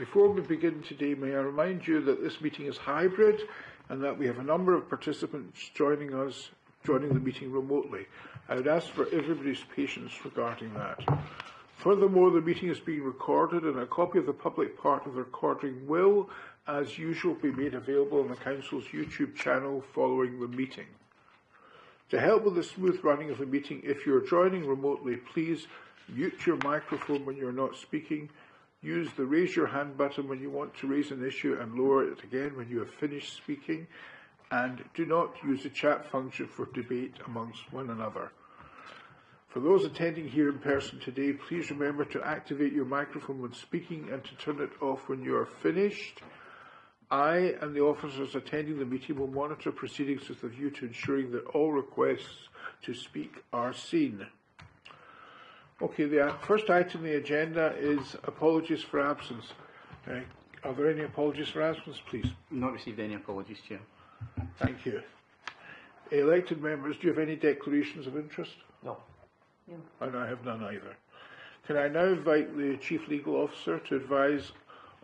Before we begin today, may I remind you that this meeting is hybrid and that we have a number of participants joining the meeting remotely. I would ask for everybody's patience regarding that. Furthermore, the meeting is being recorded and a copy of the public part of the recording will, as usual, be made available on the Council's YouTube channel following the meeting. To help with the smooth running of the meeting, if you are joining remotely, please mute your microphone when you are not speaking. Use the raise your hand button when you want to raise an issue and lower it again when you have finished speaking. And do not use the chat function for debate amongst one another. For those attending here in person today, please remember to activate your microphone when speaking and to turn it off when you are finished. I and the officers attending the meeting will monitor proceedings with a view to ensuring that all requests to speak are seen. Okay, the first item on the agenda is apologies for absence. Are there any apologies for absence, please? Not received any apologies, Chair. Thank you. Elected members, do you have any declarations of interest? No. And I have none either. Can I now invite the Chief Legal Officer to advise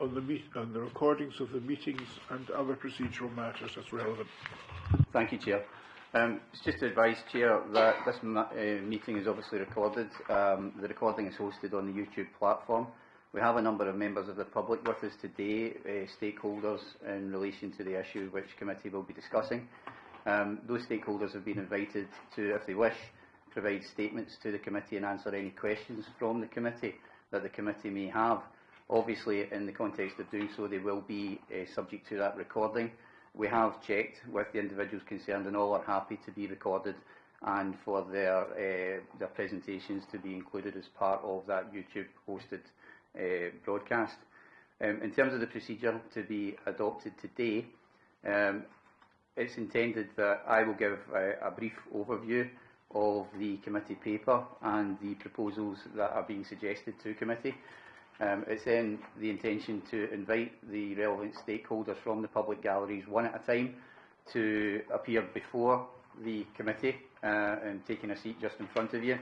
on the recordings of the meetings and other procedural matters as relevant? Thank you, Chair. It's just to advise, Chair, that this meeting is obviously recorded. The recording is hosted on the YouTube platform. We have a number of members of the public with us today, stakeholders in relation to the issue which committee will be discussing. Those stakeholders have been invited to, if they wish, provide statements to the committee and answer any questions from the committee that the committee may have. Obviously, in the context of doing so, they will be subject to that recording. We have checked with the individuals concerned and all are happy to be recorded and for their presentations to be included as part of that YouTube hosted broadcast. In terms of the procedure to be adopted today, it's intended that I will give a brief overview of the committee paper and the proposals that are being suggested to committee. It's then the intention to invite the relevant stakeholders from the public galleries one at a time to appear before the committee and taking a seat just in front of you,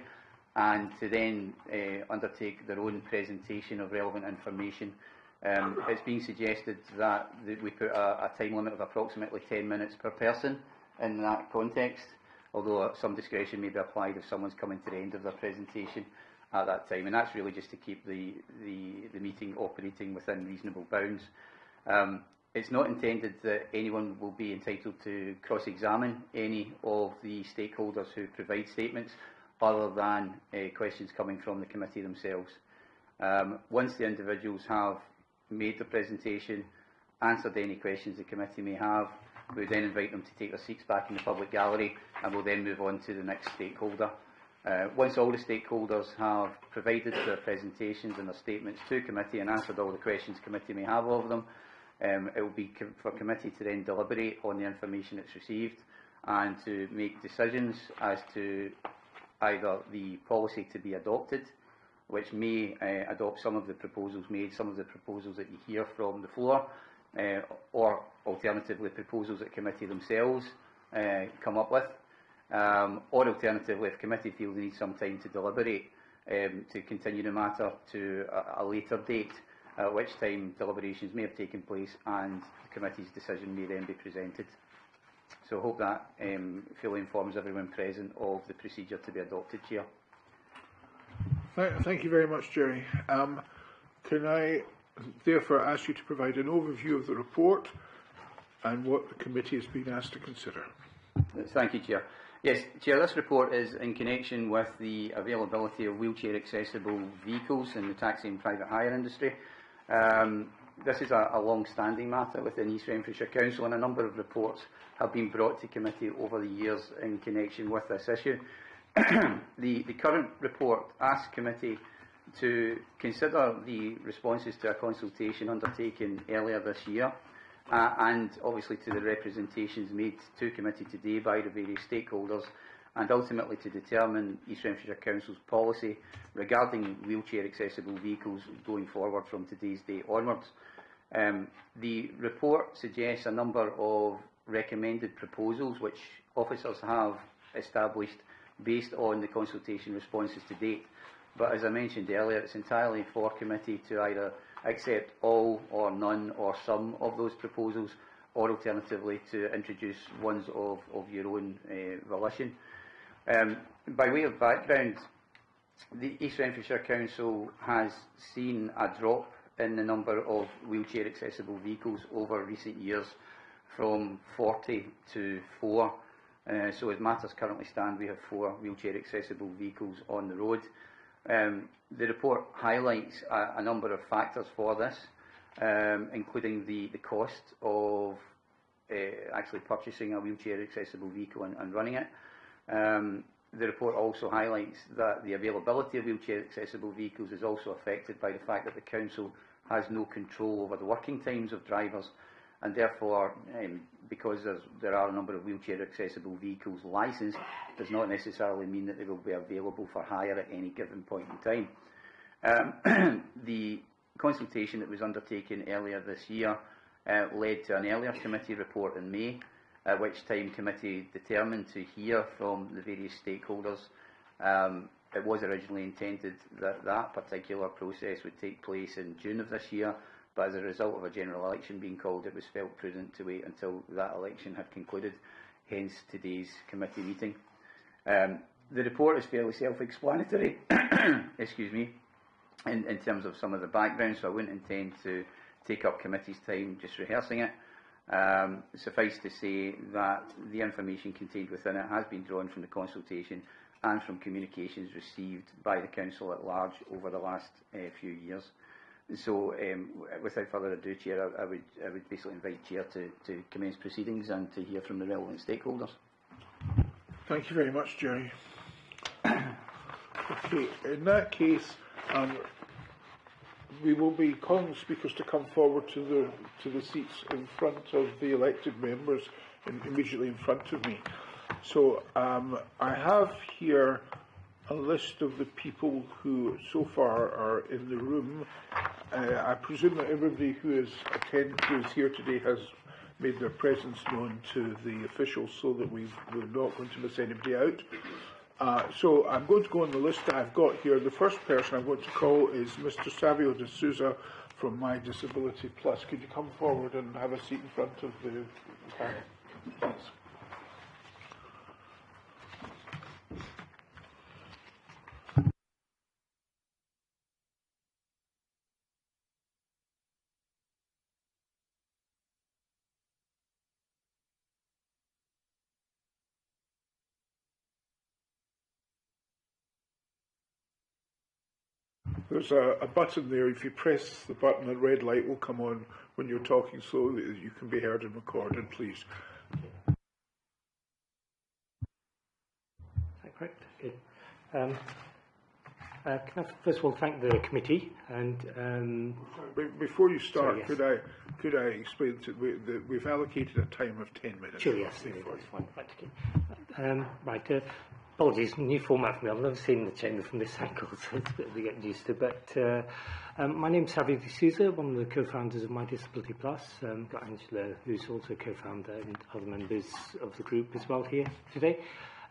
and to then undertake their own presentation of relevant information. It's being suggested that we put a time limit of approximately 10 minutes per person in that context, although some discretion may be applied if someone's coming to the end of their presentation at that time, and that's really just to keep the meeting operating within reasonable bounds. It's not intended that anyone will be entitled to cross-examine any of the stakeholders who provide statements, other than questions coming from the committee themselves. Once the individuals have made the presentation, answered any questions the committee may have, we would then invite them to take their seats back in the public gallery, and we'll then move on to the next stakeholder. Once all the stakeholders have provided their presentations and their statements to committee and answered all the questions committee may have of them, it will be for committee to then deliberate on the information it's received and to make decisions as to either the policy to be adopted, which may adopt some of the proposals made, some of the proposals that you hear from the floor, or alternatively proposals that committee themselves come up with. Or alternatively, if committee feels they need some time to deliberate, to continue the matter to a later date, at which time deliberations may have taken place and the committee's decision may then be presented. So I hope that fully informs everyone present of the procedure to be adopted, Chair. Thank you very much, Jerry. Can I therefore ask you to provide an overview of the report and what the committee has been asked to consider? Thank you, Chair. Yes, Chair, this report is in connection with the availability of wheelchair-accessible vehicles in the taxi and private hire industry. This is a long-standing matter within East Renfrewshire Council, and a number of reports have been brought to committee over the years in connection with this issue. The current report asks committee to consider the responses to a consultation undertaken earlier this year, and obviously to the representations made to committee today by the various stakeholders, and ultimately to determine East Renfrewshire Council's policy regarding wheelchair accessible vehicles going forward from today's date onwards. The report suggests a number of recommended proposals which officers have established based on the consultation responses to date. But as I mentioned earlier, it's entirely for committee to either accept all or none or some of those proposals, or alternatively to introduce ones of your own volition. By way of background, the East Renfrewshire Council has seen a drop in the number of wheelchair accessible vehicles over recent years from 40 to 4. So as matters currently stand, we have 4 wheelchair accessible vehicles on the road. The report highlights a number of factors for this, including the cost of actually purchasing a wheelchair accessible vehicle and running it. The report also highlights that the availability of wheelchair accessible vehicles is also affected by the fact that the Council has no control over the working times of drivers, and therefore, because there are a number of wheelchair accessible vehicles licensed, does not necessarily mean that they will be available for hire at any given point in time. The consultation that was undertaken earlier this year led to an earlier committee report in May, at which time committee determined to hear from the various stakeholders. It was originally intended that that particular process would take place in June of this year, but as a result of a general election being called, it was felt prudent to wait until that election had concluded, hence today's committee meeting. The report is fairly self-explanatory, excuse me, in terms of some of the background, so I wouldn't intend to take up committee's time just rehearsing it. Suffice to say that the information contained within it has been drawn from the consultation and from communications received by the Council at large over the last few years. So, without further ado, Chair, I would basically invite Chair to commence proceedings and to hear from the relevant stakeholders. Thank you very much, Jerry. Okay, in that case, we will be calling the speakers to come forward to the seats in front of the elected members, immediately in front of me. So I have here a list of the people who so far are in the room. I presume that everybody who is here today has made their presence known to the officials, so that we're not going to miss anybody out. So I'm going to go on the list that I've got here. The first person I'm going to call is Mr. Savio de Souza from My Disability Plus. Could you come forward and have a seat in front of the panel, please? There's a button there. If you press the button, a red light will come on when you're talking, so that you can be heard and recorded, please. Is that correct? Okay. Can I first of all thank the committee and before you start, sorry, yes. could I explain that we've allocated a time of 10 minutes? Sure, yes, that's fine. Right, okay. Apologies, new format for me. I've never seen the chamber from this angle, so it's a bit of getting used to. But my name's Savio de Souza, one of the co-founders of My Disability Plus. Got Angela, who's also co-founder, and other members of the group as well here today.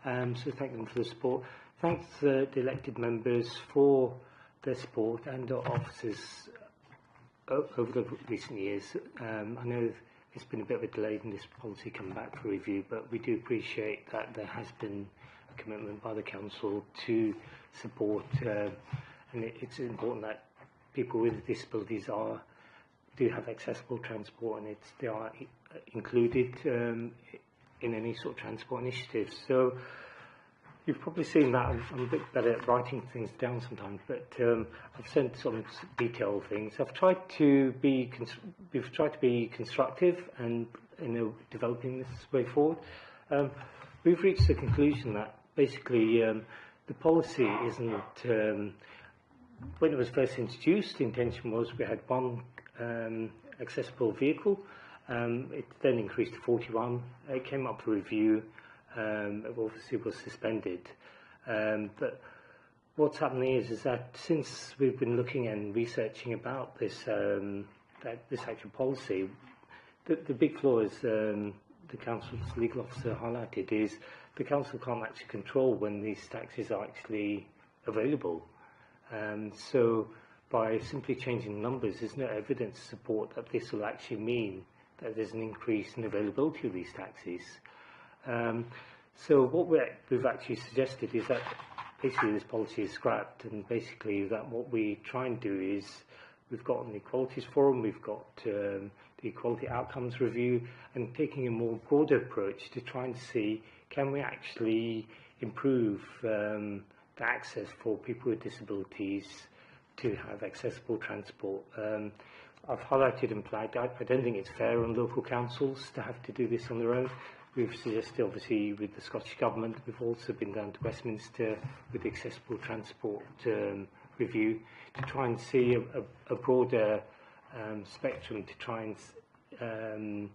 So thank them for the support. Thanks to the elected members for their support and our officers over the recent years. I know it's been a bit of a delay in this policy coming back for review, but we do appreciate that there has been commitment by the council to support, and it's important that people with disabilities do have accessible transport, and they are included in any sort of transport initiatives. So you've probably seen that I'm a bit better at writing things down sometimes, but I've sent some detailed things. We've tried to be constructive and developing this way forward. We've reached the conclusion that basically the policy isn't, when it was first introduced, the intention was we had one accessible vehicle. It then increased to 41. It came up for review. It obviously was suspended. But what's happening is that since we've been looking and researching about this this actual policy, the big flaw is the council's legal officer highlighted is the council can't actually control when these taxis are actually available. So by simply changing numbers, there's no evidence to support that this will actually mean that there's an increase in availability of these taxis. So what we've actually suggested is that basically this policy is scrapped, and basically that what we try and do is we've got an Equalities Forum, we've got the Equality Outcomes Review, and taking a more broader approach to try and see can we actually improve the access for people with disabilities to have accessible transport. I've highlighted and flagged, I don't think it's fair on local councils to have to do this on their own. We've suggested, obviously, with the Scottish Government, we've also been down to Westminster with the Accessible Transport Review to try and see a broader spectrum to try and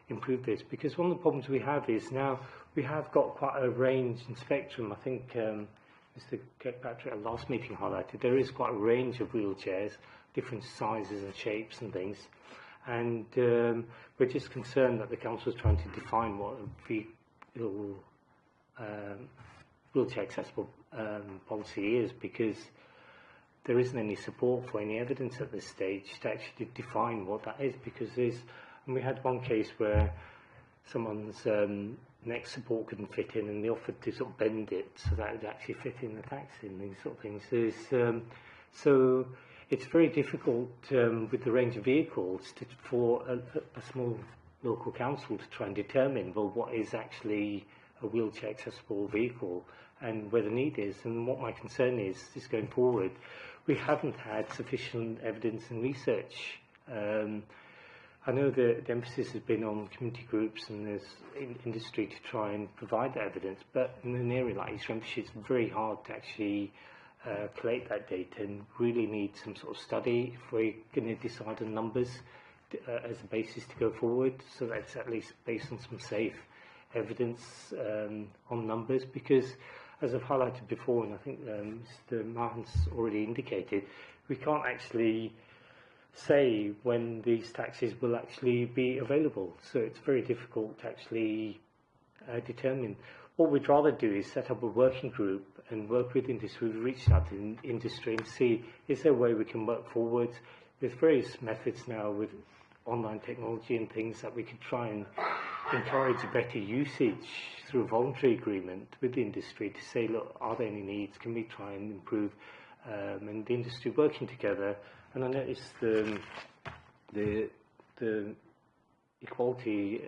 improve this. Because one of the problems we have is now we have got quite a range and spectrum. I think Mr. Kirkpatrick at last meeting highlighted there is quite a range of wheelchairs, different sizes and shapes and things. And we're just concerned that the council is trying to define what a wheelchair accessible policy is, because there isn't any support for any evidence at this stage to actually define what that is. Because and we had one case where someone's neck support couldn't fit in, and they offered to sort of bend it so that it would actually fit in the taxi and these sort of things. So it's very difficult with the range of vehicles for a small local council to try and determine, well, what is actually a wheelchair accessible vehicle and where the need is. And what my concern is going forward, we haven't had sufficient evidence and research. I know the emphasis has been on community groups and there's industry to try and provide that evidence, but in an area like East Renfrewshire, it's very hard to actually collate that data, and really need some sort of study if we're going to decide on numbers as a basis to go forward, so that it's at least based on some safe evidence on numbers. Because as I've highlighted before, and I think Mr. Martin's already indicated, we can't actually say when these taxis will actually be available, so it's very difficult to actually determine. What we'd rather do is set up a working group and work with industry. We've reached out to industry and see, is there a way we can work forward? There's various methods now with online technology and things that we could try and encourage a better usage through a voluntary agreement with the industry to say, look, are there any needs? Can we try and improve? And the industry working together. And I noticed the equality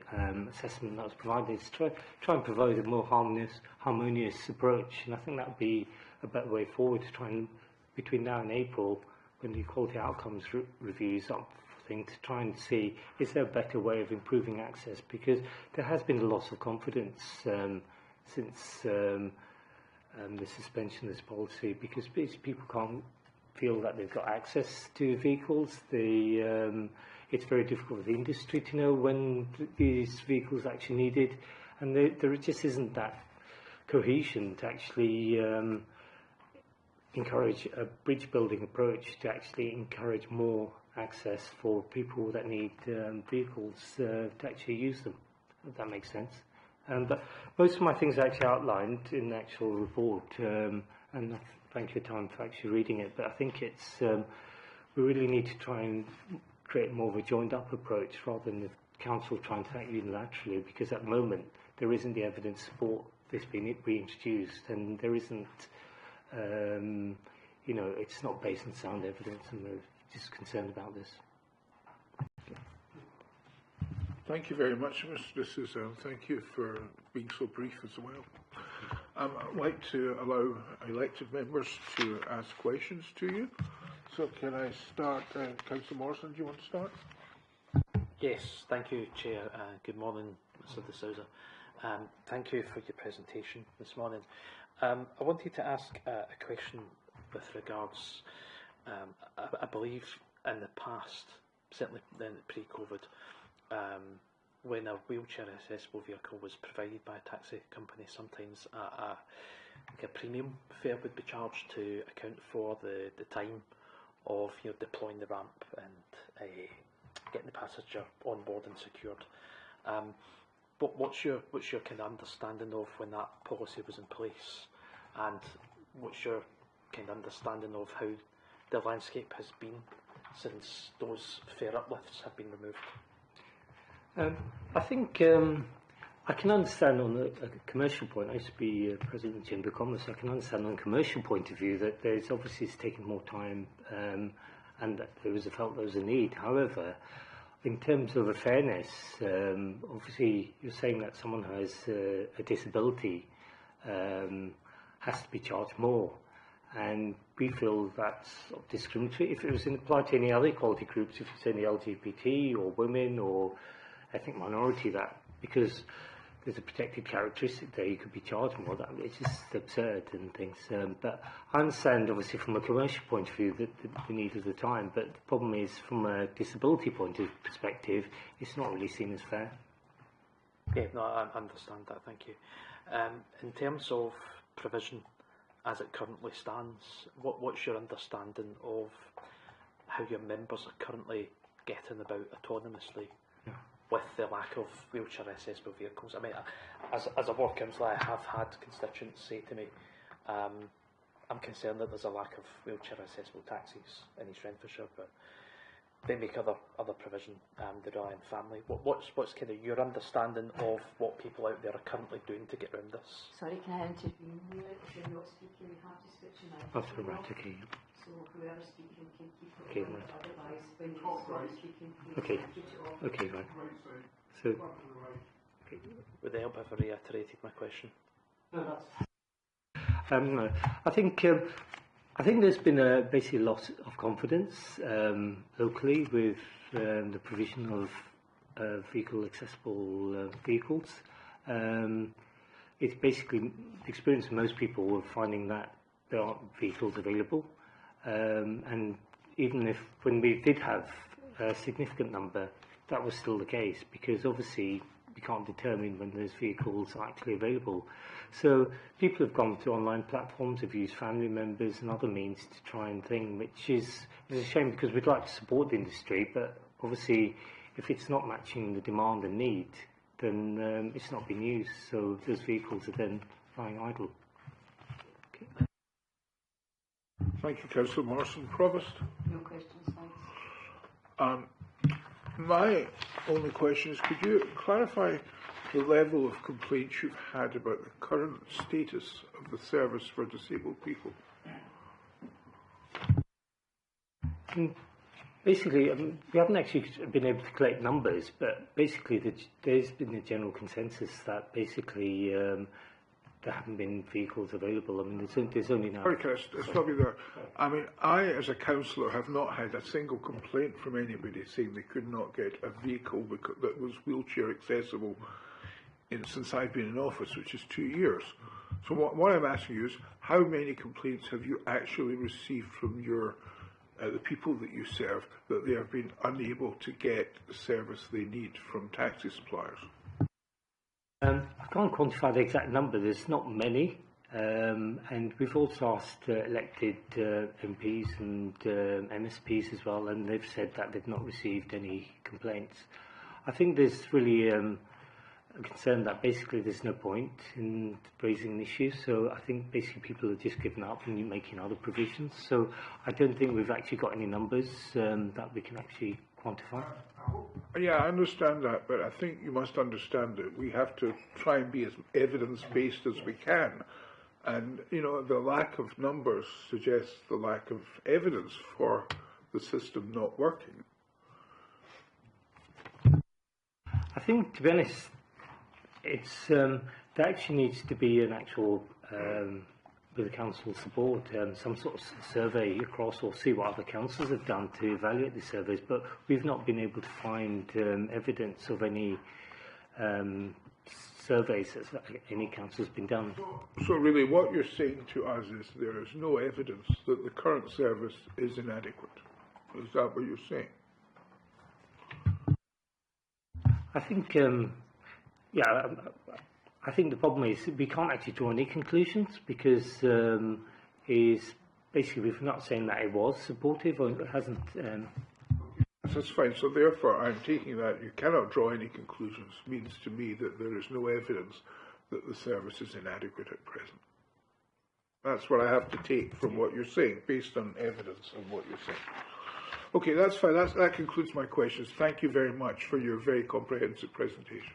assessment that was provided is try and provide a more harmonious approach, and I think that would be a better way forward to try and, between now and April, when the equality outcomes review is up for things, to try and see, is there a better way of improving access? Because there has been a loss of confidence since the suspension of this policy, because people can't feel that they've got access to vehicles. It's very difficult for the industry to know when these vehicles are actually needed, and there just isn't that cohesion to actually encourage a bridge building approach to actually encourage more access for people that need vehicles to actually use them, if that makes sense. But most of my things are actually outlined in the actual report, and thank you for your time for actually reading it. But I think it's we really need to try and create more of a joined-up approach rather than the council trying to act unilaterally, because at the moment there isn't the evidence to support this being reintroduced, and there isn't, it's not based on sound evidence, and we're just concerned about this. Thank you very much, Mr. D'Souza. Thank you for being so brief as well. I'd like to allow elected members to ask questions to you. So can I start? Councillor Morrison, do you want to start? Yes, thank you, Chair. Good morning, Mr. D'Souza. Thank you for your presentation this morning. I wanted to ask a question with regards, I believe in the past, certainly then pre-COVID, when a wheelchair accessible vehicle was provided by a taxi company, sometimes a premium fare would be charged to account for the time of deploying the ramp and getting the passenger on board and secured. But what's your kind of understanding of when that policy was in place, and what's your kind of understanding of how the landscape has been since those fare uplifts have been removed? I think I can understand on a commercial point. I used to be president of the Chamber of Commerce. I can understand on a commercial point of view that there's obviously it's taken more time and that there was felt there was a need. However, in terms of a fairness, obviously you're saying that someone who has a disability has to be charged more, and we feel that's sort of discriminatory. If it was applied to any other equality groups, if it's any LGBT or women or ethnic minority, that because there's a protected characteristic there, you could be charged more. That it's just absurd and things. But I understand, obviously, from a commercial point of view, that the need of the time. But the problem is, from a disability point of perspective, it's not really seen as fair. Yeah, no, I understand that. Thank you. In terms of provision, as it currently stands, what's your understanding of how your members are currently getting about autonomously? Yeah. With the lack of wheelchair accessible vehicles? I mean, as a ward councillor, I have had constituents say to me, I'm concerned that there's a lack of wheelchair accessible taxis in East Renfrewshire, but they make other provision, they rely on family. What's kind of your understanding of what people out there are currently doing to get around this? Sorry, can I intervene here? If you're not speaking, we have to switch your mic. That's right, okay. So whoever's speaking can keep it okay, on, right. Otherwise, when you stop speaking, please okay. keep it off. Okay, right. So, okay. Would they help if I reiterated my question? No, that's... I think there's been basically a loss of confidence locally with the provision of vehicle-accessible vehicles. It's basically the experience of most people were finding that there aren't vehicles available, and even if when we did have a significant number, that was still the case, because obviously we can't determine when those vehicles are actually available. So people have gone to online platforms, have used family members and other means to try and think, which is a shame, because we'd like to support the industry, but obviously if it's not matching the demand and need, then it's not being used, so those vehicles are then lying idle. Okay. Thank you, Councillor Morrison. Provost? No questions, thanks. My only question is, could you clarify the level of complaints you've had about the current status of the service for disabled people? Basically, we haven't actually been able to collect numbers, but basically there's been a general consensus that basically there haven't been vehicles available. I mean, there's only now... Sorry, it's probably there. I mean, I, as a councillor, have not had a single complaint from anybody saying they could not get a vehicle that was wheelchair accessible since I've been in office, which is 2 years. So what I'm asking you is, how many complaints have you actually received from your the people that you serve that they have been unable to get the service they need from taxi suppliers? I can't quantify the exact number. There's not many, and we've also asked elected MPs and MSPs as well, and they've said that they've not received any complaints. I think there's really a concern that basically there's no point in raising an issue, so I think basically people have just given up and making other provisions. So I don't think we've actually got any numbers that we can actually quantify. Yeah, I understand that, but I think you must understand that we have to try and be as evidence-based as we can. And, you know, the lack of numbers suggests the lack of evidence for the system not working. I think, to be honest, it's there actually needs to be an actual with the council's support, some sort of survey across, or see what other councils have done to evaluate the surveys, but we've not been able to find evidence of any surveys that any council has been done. So really what you're saying to us is there is no evidence that the current service is inadequate. Is that what you're saying? I think, I think the problem is we can't actually draw any conclusions, because is basically we're not saying that it was supportive or it hasn't. That's fine. So therefore, I'm taking that you cannot draw any conclusions means to me that there is no evidence that the service is inadequate at present. That's what I have to take from what you're saying, based on evidence of what you're saying. Okay, that's fine. That concludes my questions. Thank you very much for your very comprehensive presentation.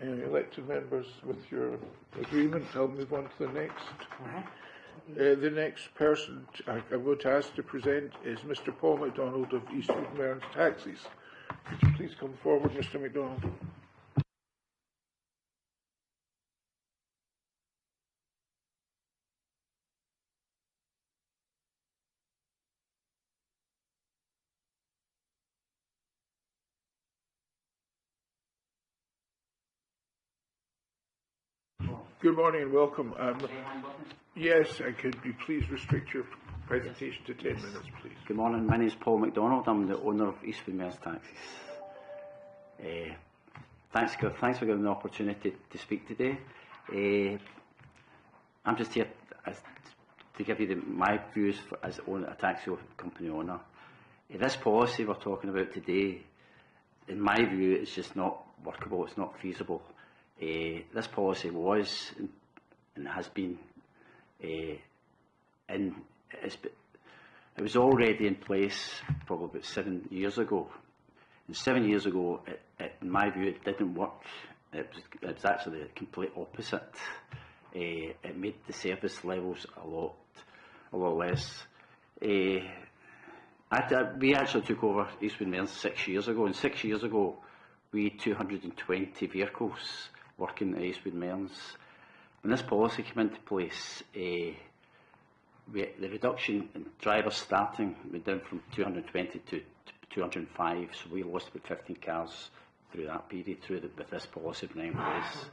Any elected members, with your agreement, I'll move on to the next. The next person I'm going to ask to present is Mr. Paul MacDonald of Eastwood Mearns Taxis. Could you please come forward, Mr. MacDonald? Good morning and welcome. Yes, could you please restrict your presentation to 10 minutes, please? Good morning, my name is Paul MacDonald. I'm the owner of Eastwood Mearns Taxis. Thanks for giving me the opportunity to speak today. I'm just here to give you my views as a taxi company owner. This policy we're talking about today, in my view, it's just not workable, it's not feasible. This policy was and has been it was already in place probably about 7 years ago. And 7 years ago, in my view, it didn't work. It was actually the complete opposite. It made the service levels a lot less. We actually took over Eastwood Mearns 6 years ago, and 6 years ago we had 220 vehicles working at Eastwood Mearns. When this policy came into place, the reduction in drivers starting went down from 220 to 205, so we lost about 15 cars through that period, with this policy being in place.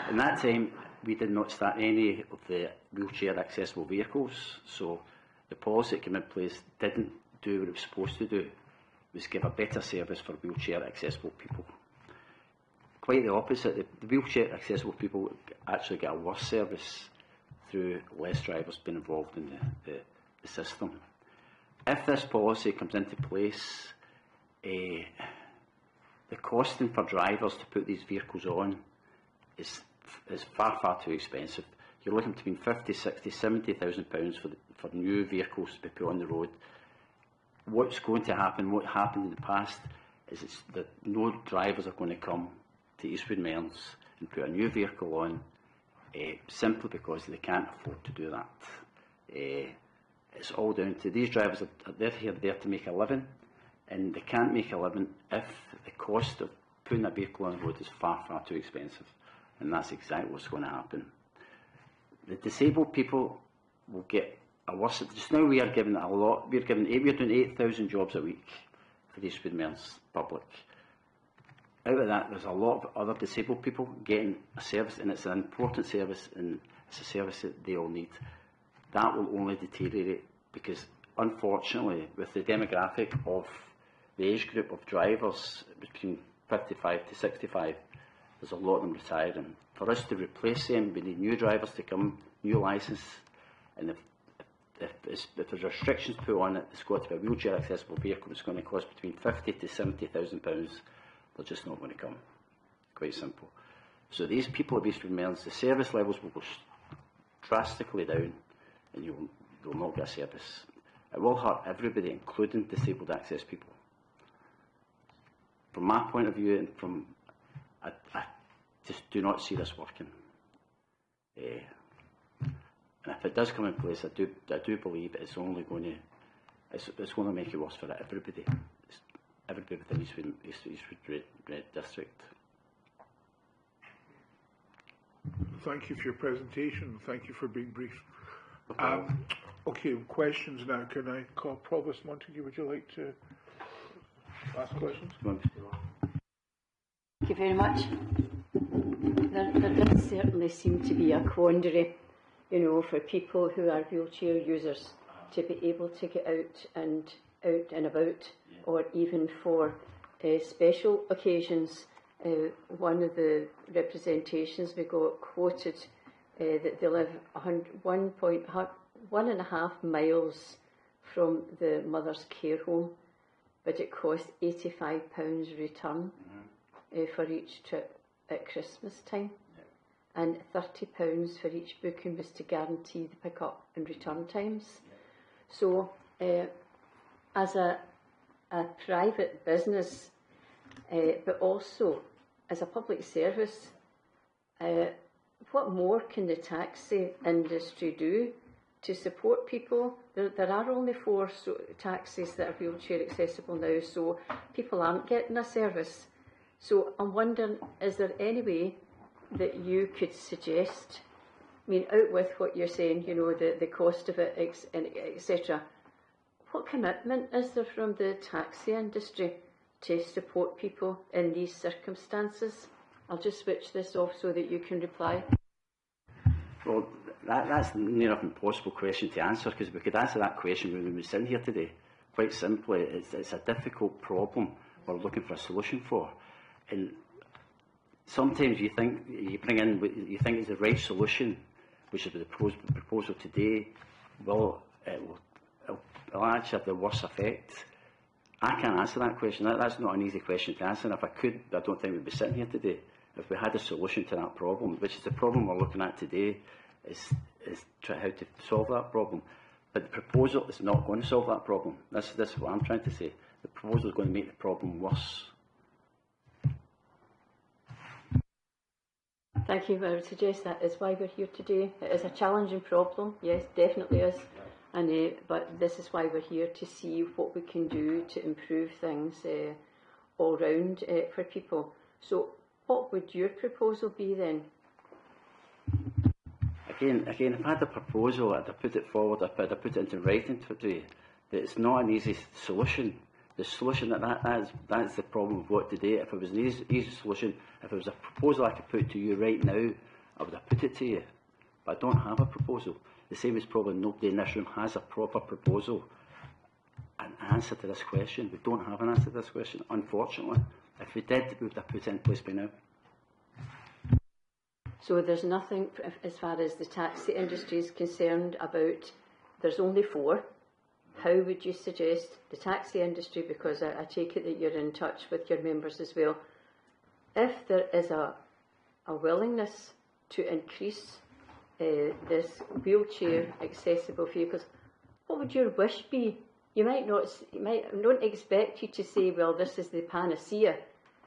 In that time, we did not start any of the wheelchair accessible vehicles, so the policy that came in place didn't do what it was supposed to do. It was give a better service for wheelchair accessible people. Quite the opposite, the wheelchair accessible people actually get a worse service through less drivers being involved in the system. If this policy comes into place, the costing for drivers to put these vehicles on is far too expensive. You're looking between 50, 60, 70,000 pounds for new vehicles to be put on the road. What's going to happen, what happened in the past, is that no drivers are going to come to Eastwood Mearns and put a new vehicle on simply because they can't afford to do that. It's all down to these drivers they're there to make a living, and they can't make a living if the cost of putting a vehicle on the road is far too expensive, and that's exactly what's going to happen. The disabled people will get a worse. Just now we are giving a lot. We're doing 8,000 jobs a week for the Eastwood Mearns public. Out of that, there's a lot of other disabled people getting a service, and it's an important service, and it's a service that they all need. That will only deteriorate because, unfortunately, with the demographic of the age group of drivers between 55 to 65, there's a lot of them retiring. For us to replace them, we need new drivers to come, new licence, and if there's restrictions put on it, it's got to be a wheelchair accessible vehicle that's going to cost between 50 to 70,000 pounds. They're just not going to come. Quite simple. So these people at Eastwood Mearns, the service levels will go drastically down, and you'll not get a service. It will hurt everybody, including disabled access people. From my point of view, and I just do not see this working. And if it does come in place, I do believe it's only going to make it worse for everybody. Everybody within Eastwood Red District. Thank you for your presentation. Thank you for being brief. Okay, questions now. Can I call Provost Montague? Would you like to ask questions? Thank you very much. There does certainly seem to be a quandary, for people who are wheelchair users to be able to get out and about, or even for special occasions, one of the representations we got quoted that they live 1.5 miles from the mother's care home, but it costs £85 return for each trip at Christmas time, and £30 for each booking was to guarantee the pick-up and return times. So, as a private business, but also as a public service, what more can the taxi industry do to support people? There are only 4 taxis that are wheelchair accessible now, so people aren't getting a service. So I'm wondering, is there any way that you could suggest, I mean, out with what you're saying, you know, the cost of it, etc., what commitment is there from the taxi industry to support people in these circumstances? I'll just switch this off so that you can reply. Well, that's near enough impossible question to answer, because we could answer that question when we were sitting here today. Quite simply, it's a difficult problem we're looking for a solution for. And sometimes you think you bring in what you think is the right solution, which is the proposal today, it'll actually have the worst effect. I can't answer that question. That's not an easy question to answer. And if I could, I don't think we'd be sitting here today. If we had a solution to that problem, which is the problem we're looking at today, is how to solve that problem. But the proposal is not going to solve that problem. This is what I'm trying to say. The proposal is going to make the problem worse. Thank you. I would suggest that is why we're here today. It is a challenging problem, yes, definitely is. And but this is why we're here, to see what we can do to improve things all round for people. So, what would your proposal be then? Again, if I had a proposal, I'd have put it forward, I'd have put it into writing today. That it's not an easy solution. The solution that's the problem we've got today. If it was an easy solution, if it was a proposal I could put to you right now, I would have put it to you. But I don't have a proposal. The same as probably nobody in this room has a proper proposal, an answer to this question. We don't have an answer to this question, unfortunately. If we did, we would have put it in place by now. So there's nothing, as far as the taxi industry is concerned, about, there's only 4. How would you suggest the taxi industry, because I take it that you're in touch with your members as well, if there is a willingness to increase this wheelchair accessible vehicles, what would your wish be? I don't expect you to say, well, this is the panacea,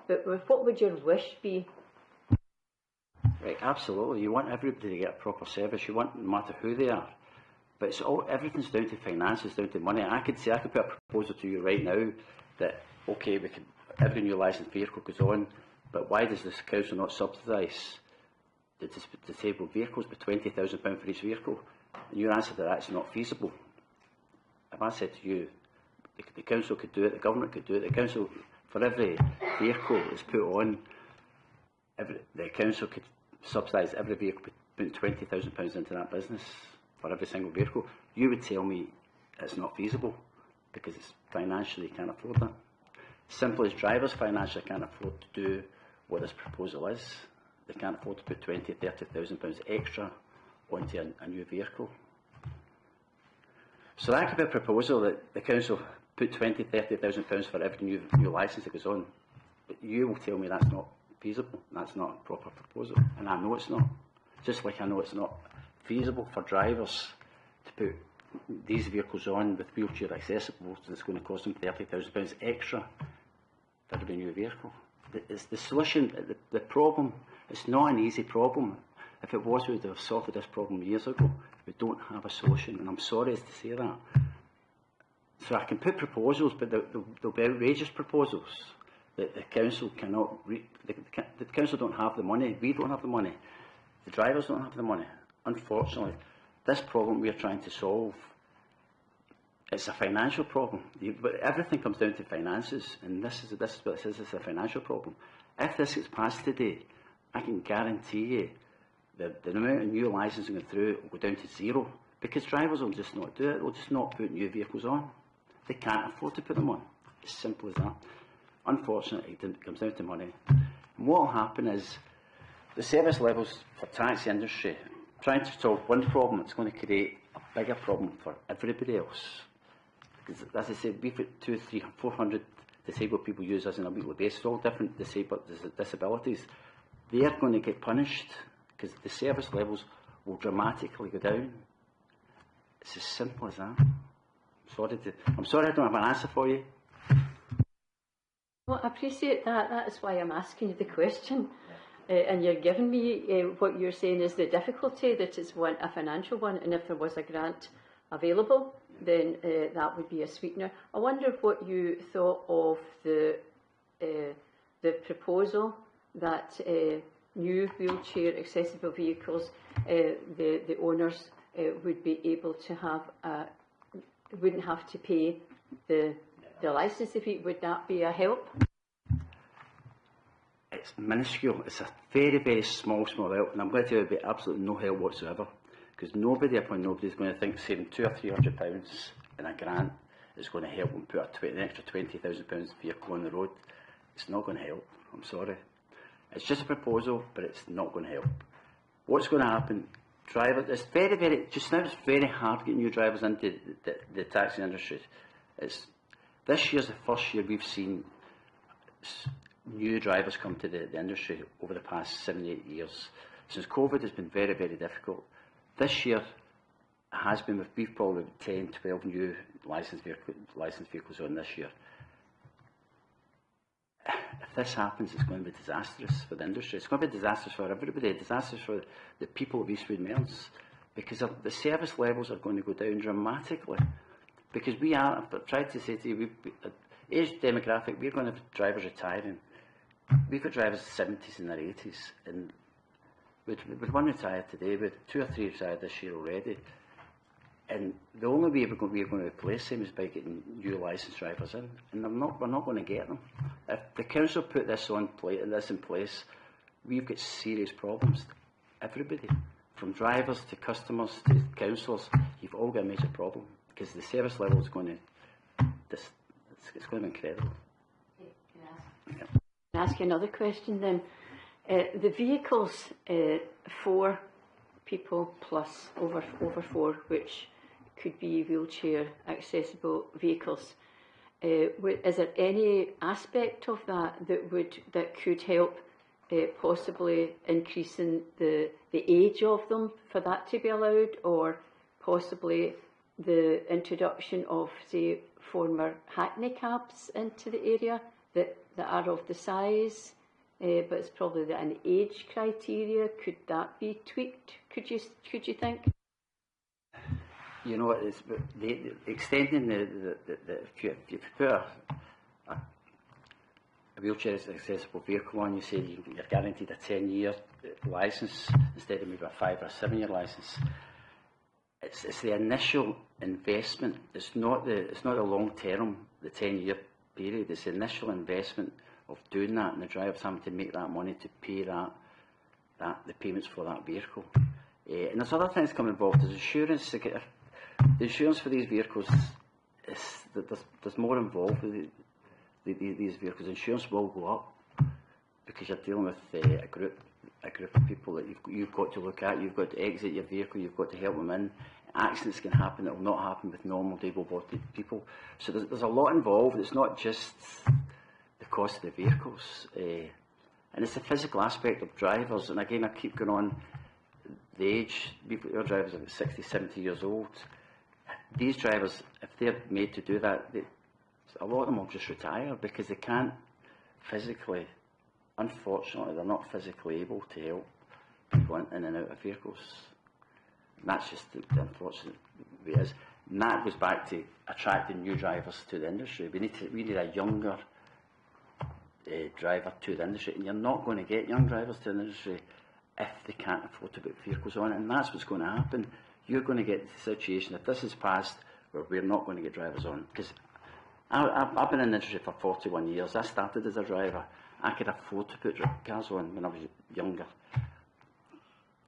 but what would your wish be? Right, absolutely. You want everybody to get a proper service. You want, no matter who they are. But everything's down to finances, down to money. I could put a proposal to you right now that, okay, every new licensed vehicle goes on, but why does this council not subsidise the disabled vehicles by £20,000 for each vehicle? And your answer to that is not feasible. If I said to you, the council could do it, the government could do it, the council, for every vehicle that's put on, the council could subsidise every vehicle, putting £20,000 into that business for every single vehicle. You would tell me it's not feasible because it's financially can't afford that. Simple as drivers financially can't afford to do what this proposal is. They can't afford to put £20,000, £30,000 extra onto a new vehicle. So that could be a proposal that the council put £20,000, £30,000 for every new licence that goes on. But you will tell me that's not feasible, that's not a proper proposal, and I know it's not. Just like I know it's not feasible for drivers to put these vehicles on with wheelchair accessible, so it's going to cost them £30,000 extra for every new vehicle. It's the solution, the problem, it's not an easy problem. If it was, we would have sorted this problem years ago. We don't have a solution, and I'm sorry to say that. So I can put proposals, but they'll be outrageous proposals that the council cannot. The council don't have the money. We don't have the money. The drivers don't have the money. Unfortunately, this problem we are trying to solve, it's a financial problem. But everything comes down to finances, and this is what this is. It's a financial problem. If this gets passed today, I can guarantee you the amount of new licensing going through will go down to 0, because drivers will just not do it. They'll just not put new vehicles on. They can't afford to put them on. As simple as that. Unfortunately, it comes down to money. And what will happen is the service levels for taxi industry, trying to solve one problem, it's going to create a bigger problem for everybody else. Because, as I said, we've got 200, 300, 400 disabled people use us on a weekly basis, all different disabilities. They are going to get punished because the service levels will dramatically go down. It's as simple as that. I'm sorry I don't have an answer for you. Well, I appreciate that. That is why I'm asking you the question. And you're giving me what you're saying is the difficulty, that it's a financial one, and if there was a grant available, then that would be a sweetener. I wonder what you thought of the proposal that new wheelchair accessible vehicles, the owners would be able to have, wouldn't have to pay the licence fee. Would that be a help? It's minuscule. It's a very, very small help, and I'm going to tell you about absolutely no help whatsoever, because nobody upon nobody is going to think saving £200 or £300 in a grant is going to help them put an extra £20,000 vehicle on the road. It's not going to help. I'm sorry. It's just a proposal, but it's not going to help. What's going to happen? It's just now it's very hard getting new drivers into the taxi industry. This year's the first year we've seen new drivers come to the industry over the past 7-8 years. Since COVID has been very, very difficult. This year has been, we've probably 10, 12 new licensed vehicles on this year. If this happens, it's going to be disastrous for the industry. It's going to be disastrous for everybody, disastrous for the people of Eastwood Mills, because the service levels are going to go down dramatically. Because I've tried to say to you, age demographic, we're going to have drivers retiring. We've got drivers in the 70s and their 80s, and with one retired today, with 2 or 3 retired this year already. And the only way we're going to replace them is by getting new licensed drivers in, and we're not going to get them. If the council put this in place, we've got serious problems. Everybody, from drivers to customers to councillors, you've all got a major problem, because the service level is going to, it's going to be incredible. Can I ask you another question then? The vehicles for people plus over 4, which could be wheelchair accessible vehicles, is there any aspect of that could help possibly increasing the age of them for that to be allowed, or possibly the introduction of, say, former hackney cabs into the area that are of the size, but it's probably an age criteria? Could that be tweaked, could you think? You know, it's extending if you put a wheelchair accessible vehicle on, you say you're guaranteed a 10-year licence instead of maybe a 5 or 7-year licence. It's the initial investment. It's not the long term, the 10-year period. It's the initial investment of doing that, and the drivers having to make that money to pay the payments for that vehicle. And there's other things come involved. There's insurance. The insurance for these vehicles, there's more involved with these vehicles. Insurance will go up because you're dealing with a group of people that you've got to look at. You've got to exit your vehicle. You've got to help them in. Accidents can happen that will not happen with normal able-bodied people. So there's a lot involved. It's not just the cost of the vehicles, and it's the physical aspect of drivers. And again, I keep going on the age. Our drivers are 60, 70 years old. These drivers, if they're made to do that, a lot of them will just retire because they can't physically. Unfortunately, they're not physically able to help people in and out of vehicles. And that's just the unfortunate way it is. And that goes back to attracting new drivers to the industry. We need a younger driver to the industry, and you're not going to get young drivers to the industry if they can't afford to put vehicles on. And that's what's going to happen. You're going to get the situation, if this is passed, where we're not going to get drivers on. Because I've been in the industry for 41 years. I started as a driver. I could afford to put cars on when I was younger.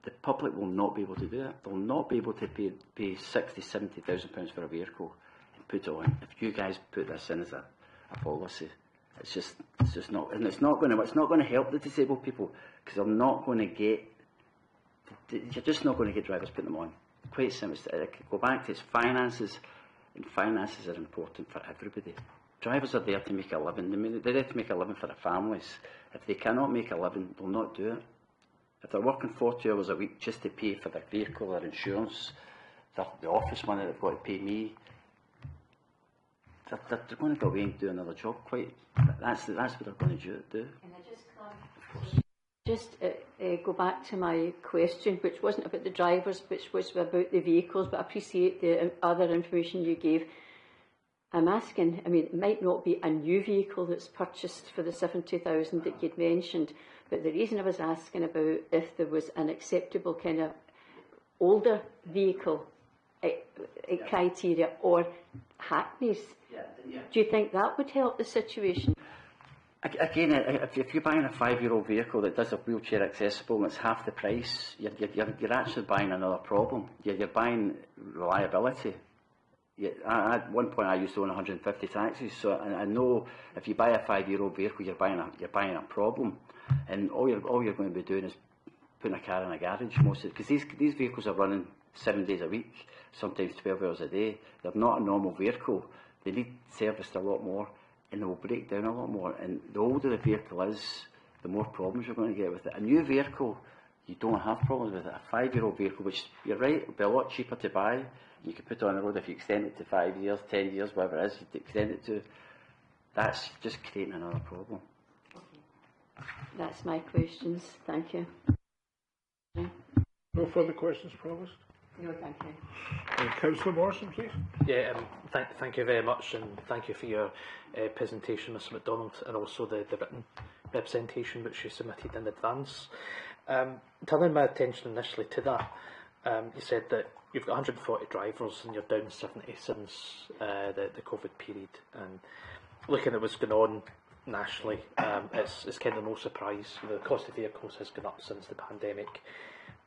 The public will not be able to do that. They'll not be able to pay £60,000, £70,000 for a vehicle and put it on. If you guys put this in as a policy, It's just not, and it's not going to help the disabled people, because they're not going to get. You're just not going to get drivers putting them on. Quite simple. Go back to its finances, and finances are important for everybody. Drivers are there to make a living. They're there to make a living for their families. If they cannot make a living, they'll not do it. If they're working 40 hours a week just to pay for their vehicle, their insurance, the office money they've got to pay me, they're going to go away and do another job. That's what they're going to do. Can I just go back to my question, which wasn't about the drivers, which was about the vehicles, but I appreciate the other information you gave. I'm asking, I mean, it might not be a new vehicle that's purchased for the 70,000 that you'd mentioned, but the reason I was asking about if there was an acceptable kind of older vehicle criteria or hackneys. Do you think that would help the situation? Again, if you're buying a 5-year-old vehicle that does a wheelchair accessible and it's half the price, you're actually buying another problem. You're buying reliability. At one point I used to own 150 taxis, so I know if you buy a 5-year-old vehicle, you're buying a problem, and all you're going to be doing is putting a car in a garage because these vehicles are running 7 days a week, sometimes 12 hours a day. They're not a normal vehicle. They need serviced a lot more, and they will break down a lot more. And the older the vehicle is, the more problems you're going to get with it. A new vehicle, you don't have problems with it. A 5-year-old vehicle, which you're right, will be a lot cheaper to buy. You can put it on the road if you extend it to 5 years, 10 years, whatever it is you extend it to. That's just creating another problem. That's my questions. Thank you. No further questions, Provost? No, thank you. Councillor Morrison, please. Yeah, thank you very much, and thank you for your presentation, Mr MacDonald, and also the written representation which you submitted in advance. Turning my attention initially to that, you said that you've got 140 drivers and you're down 70 since the COVID period. And looking at what's going on nationally, it's kind of no surprise. The cost of vehicles has gone up since the pandemic.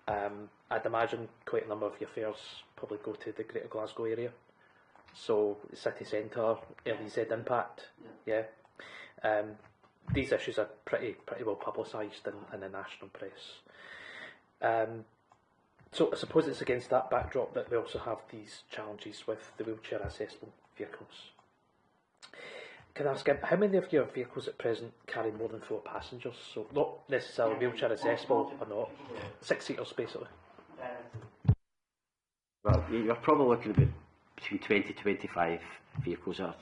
I'd imagine quite a number of your fares probably go to the Greater Glasgow area. So city centre, LEZ impact, yeah. These issues are pretty well publicised in the national press. So I suppose it's against that backdrop that we also have these challenges with the wheelchair accessible vehicles. Can I ask, how many of your vehicles at present carry more than 4 passengers? So not necessarily wheelchair accessible or not, 6-seaters basically. Well, you're probably looking at between 20 to 25 vehicles are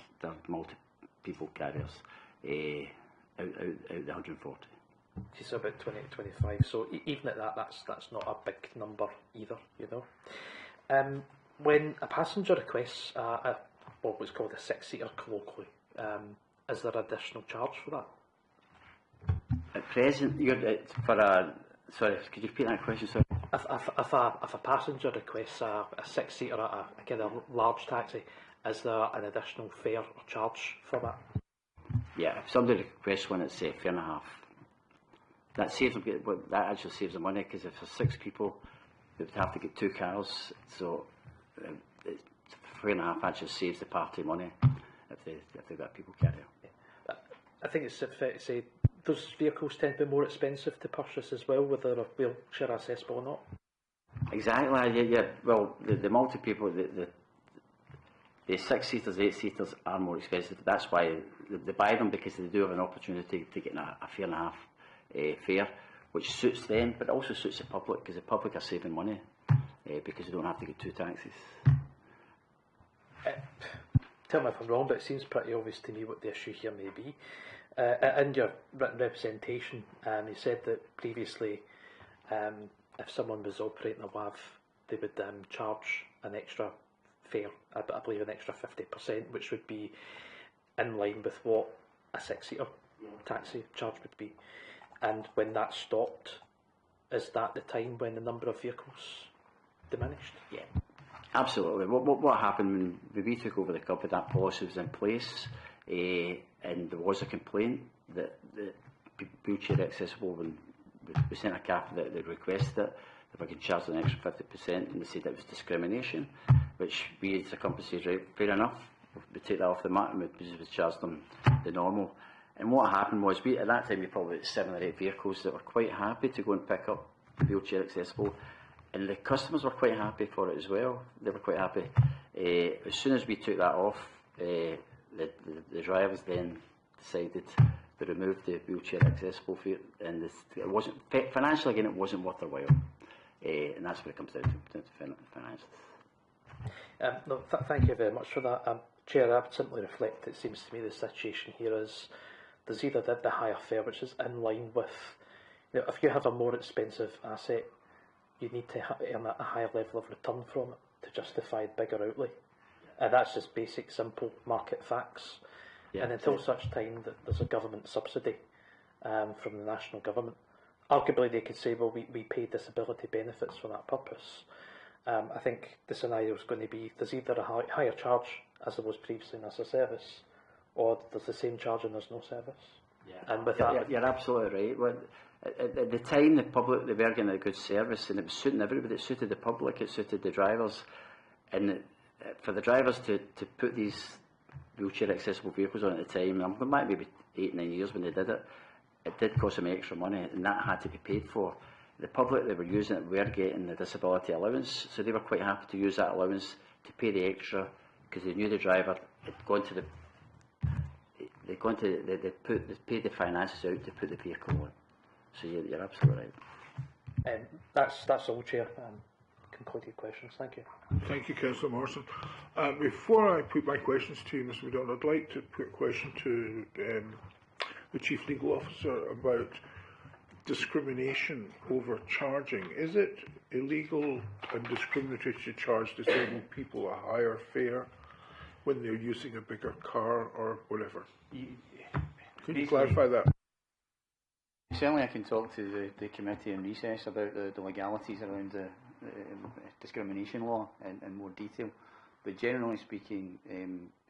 multi-people carriers out the 140. It's about 20 to 25. So even at that, that's not a big number either, you know. When a passenger requests what's called a 6-seater colloquially, is there additional charge for that? At present, sorry, could you repeat that question? Sorry. If a passenger requests a 6-seater at a kind of large taxi, is there an additional fare or charge for that? Yeah, if somebody requests one, it's £4.50. That actually saves them money, because if there's 6 people, they would have to get 2 cars. So £4.50 actually saves the party money if they've got a people carrier. I think it's fair to say those vehicles tend to be more expensive to purchase as well, whether they're wheelchair accessible or not. Exactly. Yeah. Well, the multi-people, the 6-seaters, 8-seaters are more expensive. That's why they buy them, because they do have an opportunity to get a £4.50 fare, which suits them, but also suits the public, because the public are saving money because they don't have to get 2 taxis. Tell me if I'm wrong, but it seems pretty obvious to me what the issue here may be. In your written representation, you said that previously, if someone was operating a WAV, they would charge an extra fare, I believe an extra 50%, which would be in line with what a 6-seater taxi charge would be. And when that stopped, is that the time when the number of vehicles diminished? Yeah. Absolutely. What happened when we took over the company, that policy was in place, and there was a complaint that the wheelchair accessible, when we sent a CAF that they requested it, if I could charge an extra 50%, and they said it was discrimination, which we as a company said, right, fair enough, we take that off the mat and we charge them the normal. And what happened was, at that time we probably had 7 or 8 vehicles that were quite happy to go and pick up wheelchair accessible, and the customers were quite happy for it as well. They were quite happy. As soon as we took that off, the drivers then decided to remove the wheelchair accessible fee, and it wasn't financially, again, it wasn't worth their while, and that's what it comes down to finances. No, thank you very much for that. Chair, I would simply reflect, it seems to me the situation here is there's either the higher fare, which is in line with, if you have a more expensive asset, you need to earn a higher level of return from it to justify bigger outlay. And that's just basic, simple market facts. Yeah, and until such time that there's a government subsidy from the national government, arguably they could say, well, we pay disability benefits for that purpose. I think the scenario is going to be there's either a higher charge, as there was previously in as a service, or there's the same charge and there's no service. Yeah. And with you're absolutely right. Well, at the time, the public, they were getting a good service, and it was suiting everybody. It suited the public, it suited the drivers, and for the drivers to put these wheelchair accessible vehicles on at the time, it might be 8-9 years when they did it, it did cost them extra money, and that had to be paid for. The public that were using it were getting the disability allowance, so they were quite happy to use that allowance to pay the extra, because they knew the driver had gone to they paid the finances out to put the vehicle on. So you're absolutely right. That's all, Chair. Concluded questions. Thank you. Thank you, Councillor Morrison. Before I put my questions to you, Mr. MacDonald, I'd like to put a question to the Chief Legal Officer about discrimination over charging. Is it illegal and discriminatory to charge disabled people a higher fare when they're using a bigger car or whatever? Could you clarify that? Certainly I can talk to the committee in recess about the legalities around the discrimination law in more detail. But generally speaking,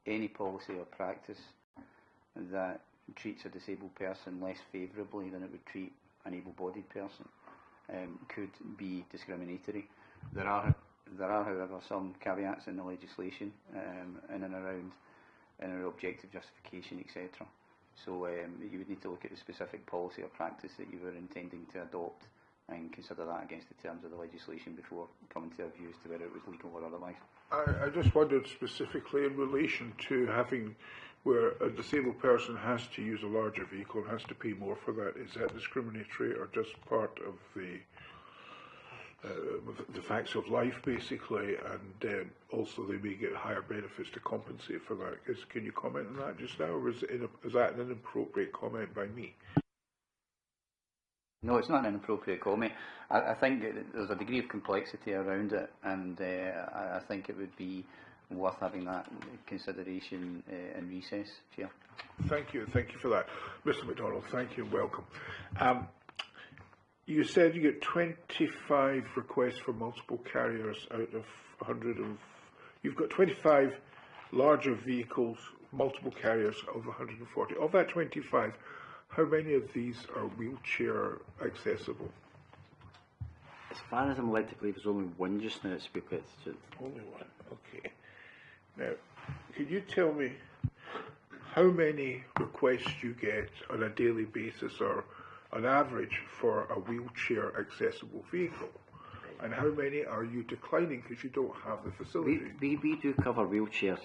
any policy or practice that treats a disabled person less favourably than it would treat an able-bodied person could be discriminatory. There are, however, some caveats in the legislation in and around objective justification, etc. So you would need to look at the specific policy or practice that you were intending to adopt and consider that against the terms of the legislation before coming to a view as to whether it was legal or otherwise. I just wondered specifically in relation to having where a disabled person has to use a larger vehicle and has to pay more for that. Is that discriminatory or just part of the facts of life, basically, and also they may get higher benefits to compensate for that? Can you comment on that just now, or is that an inappropriate comment by me? No, it's not an inappropriate comment. I think there's a degree of complexity around it, and I think it would be worth having that consideration in recess, Chair. Thank you for that. Mr. MacDonald, thank you and welcome. You said you get 25 requests for multiple carriers out of 100 of... You've got 25 larger vehicles, multiple carriers of 140. Of that 25, how many of these are wheelchair accessible? As far as I'm led to believe, there's only one just now at Spearpit. Only one, okay. Now, can you tell me how many requests you get on a daily basis or on average for a wheelchair accessible vehicle? And how many are you declining because you don't have the facility? We do cover wheelchair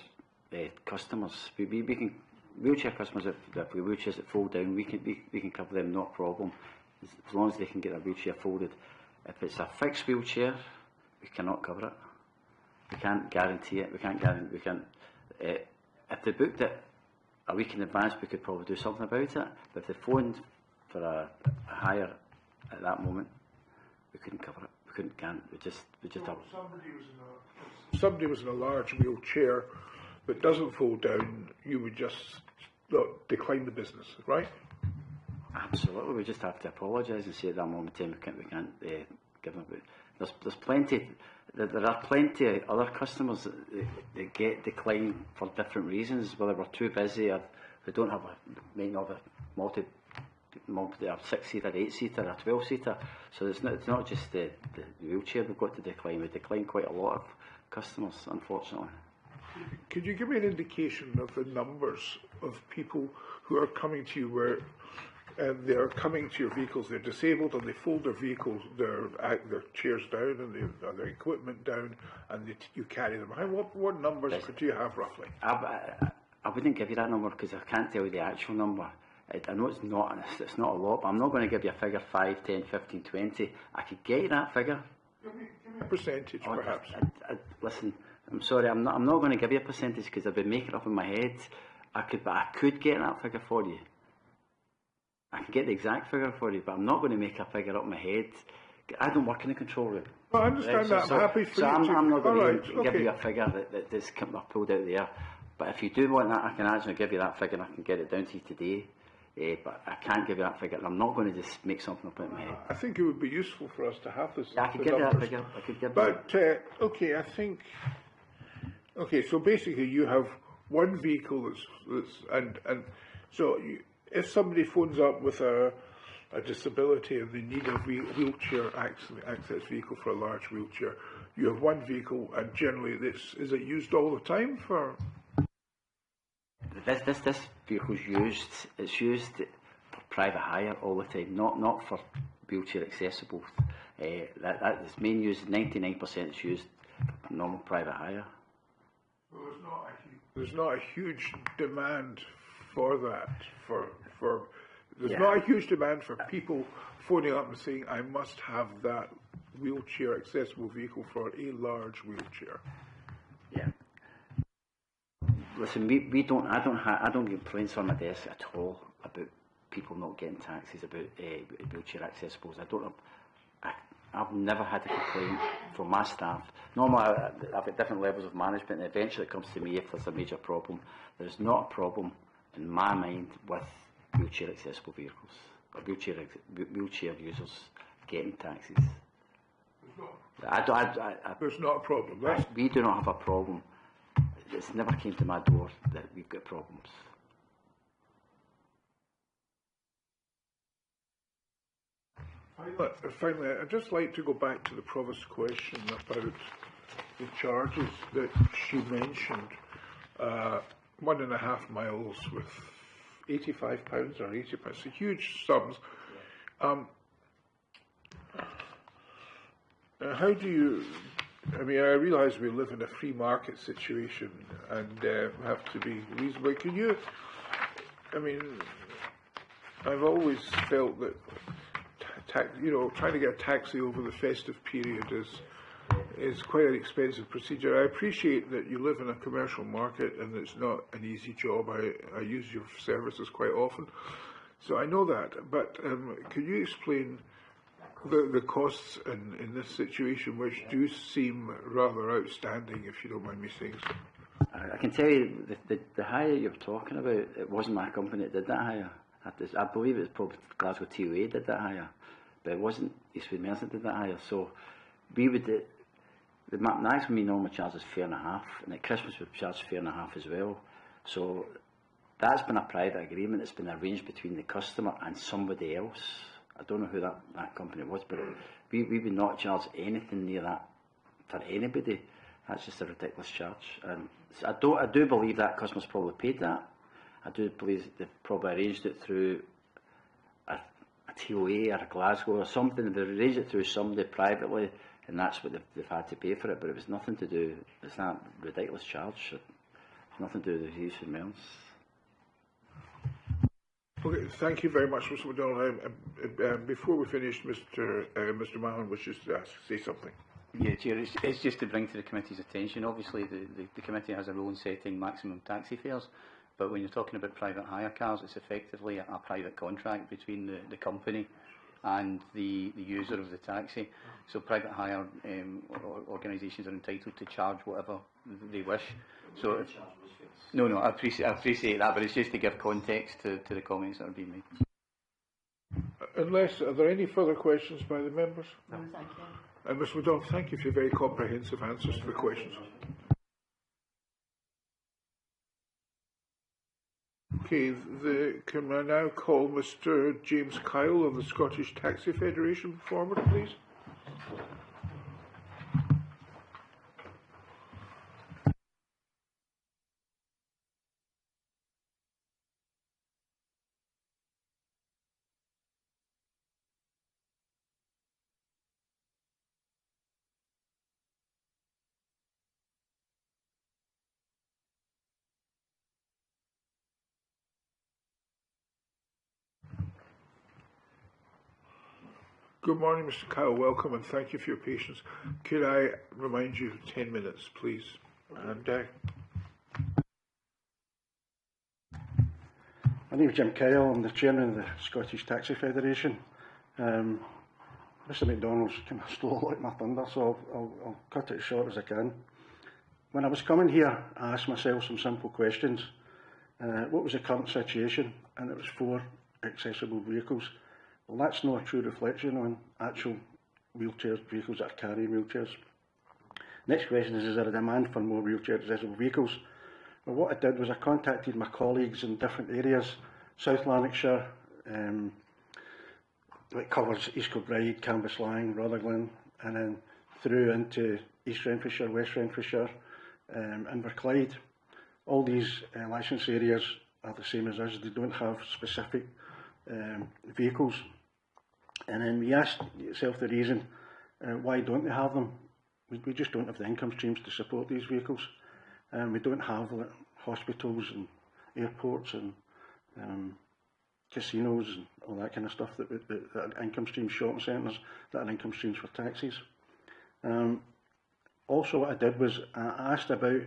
customers. We can wheelchair customers, if we wheelchairs that fold down, we can cover them, not a problem, as long as they can get their wheelchair folded. If it's a fixed wheelchair, we cannot cover it. We can't guarantee it. If they booked it a week in advance, we could probably do something about it. But if they phoned for a hire at that moment, we couldn't cover it. We just have. Somebody was in a large wheelchair that doesn't fold down, you would just decline the business, right? Absolutely. We just have to apologise and say at that moment in time we can't give them. There's plenty. There are plenty of other customers that get declined for different reasons, whether we're too busy or they don't have may not have a 6-seater, 8-seater, a 12-seater. So it's not just the wheelchair we've got to decline. We decline quite a lot of customers, unfortunately. Could you give me an indication of the numbers of people who are coming to you where they are coming to your vehicles, they're disabled and they fold their vehicles, their chairs down and their equipment down, and you carry them? What numbers do you have roughly? I wouldn't give you that number because I can't tell you the actual number. I know it's not a lot, but I'm not going to give you a figure 5, 10, 15, 20. I could get you that figure. Give me a percentage, perhaps. Listen, I'm sorry, I'm not going to give you a percentage because I've been making it up in my head. I could get that figure for you. I can get the exact figure for you, but I'm not going to make a figure up in my head. I don't work in the control room. Well, I understand that. I'm happy for you I'm not going to give okay. you a figure that's pulled out there. But if you do want that, I can actually give you that figure and I can get it down to you today. But I can't give you that figure. I'm not going to just make something up in my head. I think it would be useful for us to have this. Yeah, I could give you that figure. I could give But, okay, I think... Okay, so basically you have one vehicle and so if somebody phones up with a disability and they need a wheelchair access vehicle for a large wheelchair, you have one vehicle, and generally is it used all the time for? This vehicle's used. It's used for private hire all the time, not for wheelchair accessible. That is main use. 99% is used for normal private hire. Well, there's not a huge demand for that. There's not a huge demand for people phoning up and saying, "I must have that wheelchair accessible vehicle for a large wheelchair." Yeah. Listen, I don't get complaints on my desk at all about people not getting taxis, about wheelchair accessibles. I've never had a complaint from my staff. Normally, I've got different levels of management, and eventually it comes to me if there's a major problem. There's not a problem in my mind with wheelchair accessible vehicles or wheelchair users getting taxis. There's not a problem. We do not have a problem. It's never came to my door that we've got problems. Finally, I'd just like to go back to the Provost's question about the charges that she mentioned. 1.5 miles with £85 or £80, so huge sums. How do you? I mean, I realise we live in a free market situation and have to be reasonable. Can you? I mean, I've always felt that trying to get a taxi over the festive period is quite an expensive procedure. I appreciate that you live in a commercial market and it's not an easy job. I use your services quite often, so I know that. But can you explain the costs in this situation, which do seem rather outstanding, if you don't mind me saying so? I can tell you the hire you're talking about, it wasn't my company that did that hire. I believe it was probably Glasgow TOA did that hire, but it wasn't Eastwood Merchant did that hire. So we would, the maximum we normally charge is £4.50, and at Christmas we charge £4.50 as well. So that's been a private agreement. It's been arranged between the customer and somebody else. I don't know who that company was, but we would not charge anything near that for anybody. That's just a ridiculous charge. So I do believe that customers probably paid that. I do believe they've probably arranged it through a TOA or a Glasgow or something. They've arranged it through somebody privately, and that's what they've had to pay for it. But it was nothing to do. It's not a ridiculous charge. It's nothing to do with the use of Mills. Okay, thank you very much, Mr. McDonald. Before we finish, Mr. Mahon wishes to say something. Yeah, Chair, it's just to bring to the committee's attention. Obviously, the committee has a role in setting maximum taxi fares, but when you're talking about private hire cars, it's effectively a private contract between the company and the user of the taxi. So private hire organisations are entitled to charge whatever they wish. So no, I appreciate that, but it's just to give context to the comments that are being made. Are there any further questions by the members? No, thank you. Mr. McDonald, thank you for your very comprehensive answers to the questions. Okay, can I now call Mr. James Kyle of the Scottish Taxi Federation forward, please? Good morning, Mr. Kyle. Welcome and thank you for your patience. Could I remind you 10 minutes, please? And my name is Jim Kyle. I'm the chairman of the Scottish Taxi Federation. Mr MacDonald's kind of stole like my thunder, so I'll cut it as short as I can. When I was coming here, I asked myself some simple questions. What was the current situation? And it was 4 accessible vehicles. Well, that's not a true reflection on actual wheelchairs, vehicles that are carrying wheelchairs. Next question is there a demand for more wheelchair accessible vehicles? Well, what I did was I contacted my colleagues in different areas, South Lanarkshire, it covers East Kilbride, Cambuslang, Rutherglen, and then through into East Renfrewshire, West Renfrewshire, Inverclyde. All these licence areas are the same as us. They don't have specific vehicles. And then we asked yourself the reason, why don't they have them? We just don't have the income streams to support these vehicles. We don't have hospitals and airports and casinos and all that kind of stuff that are income streams, shopping centres, that are income streams for taxis. Also what I did was I asked about,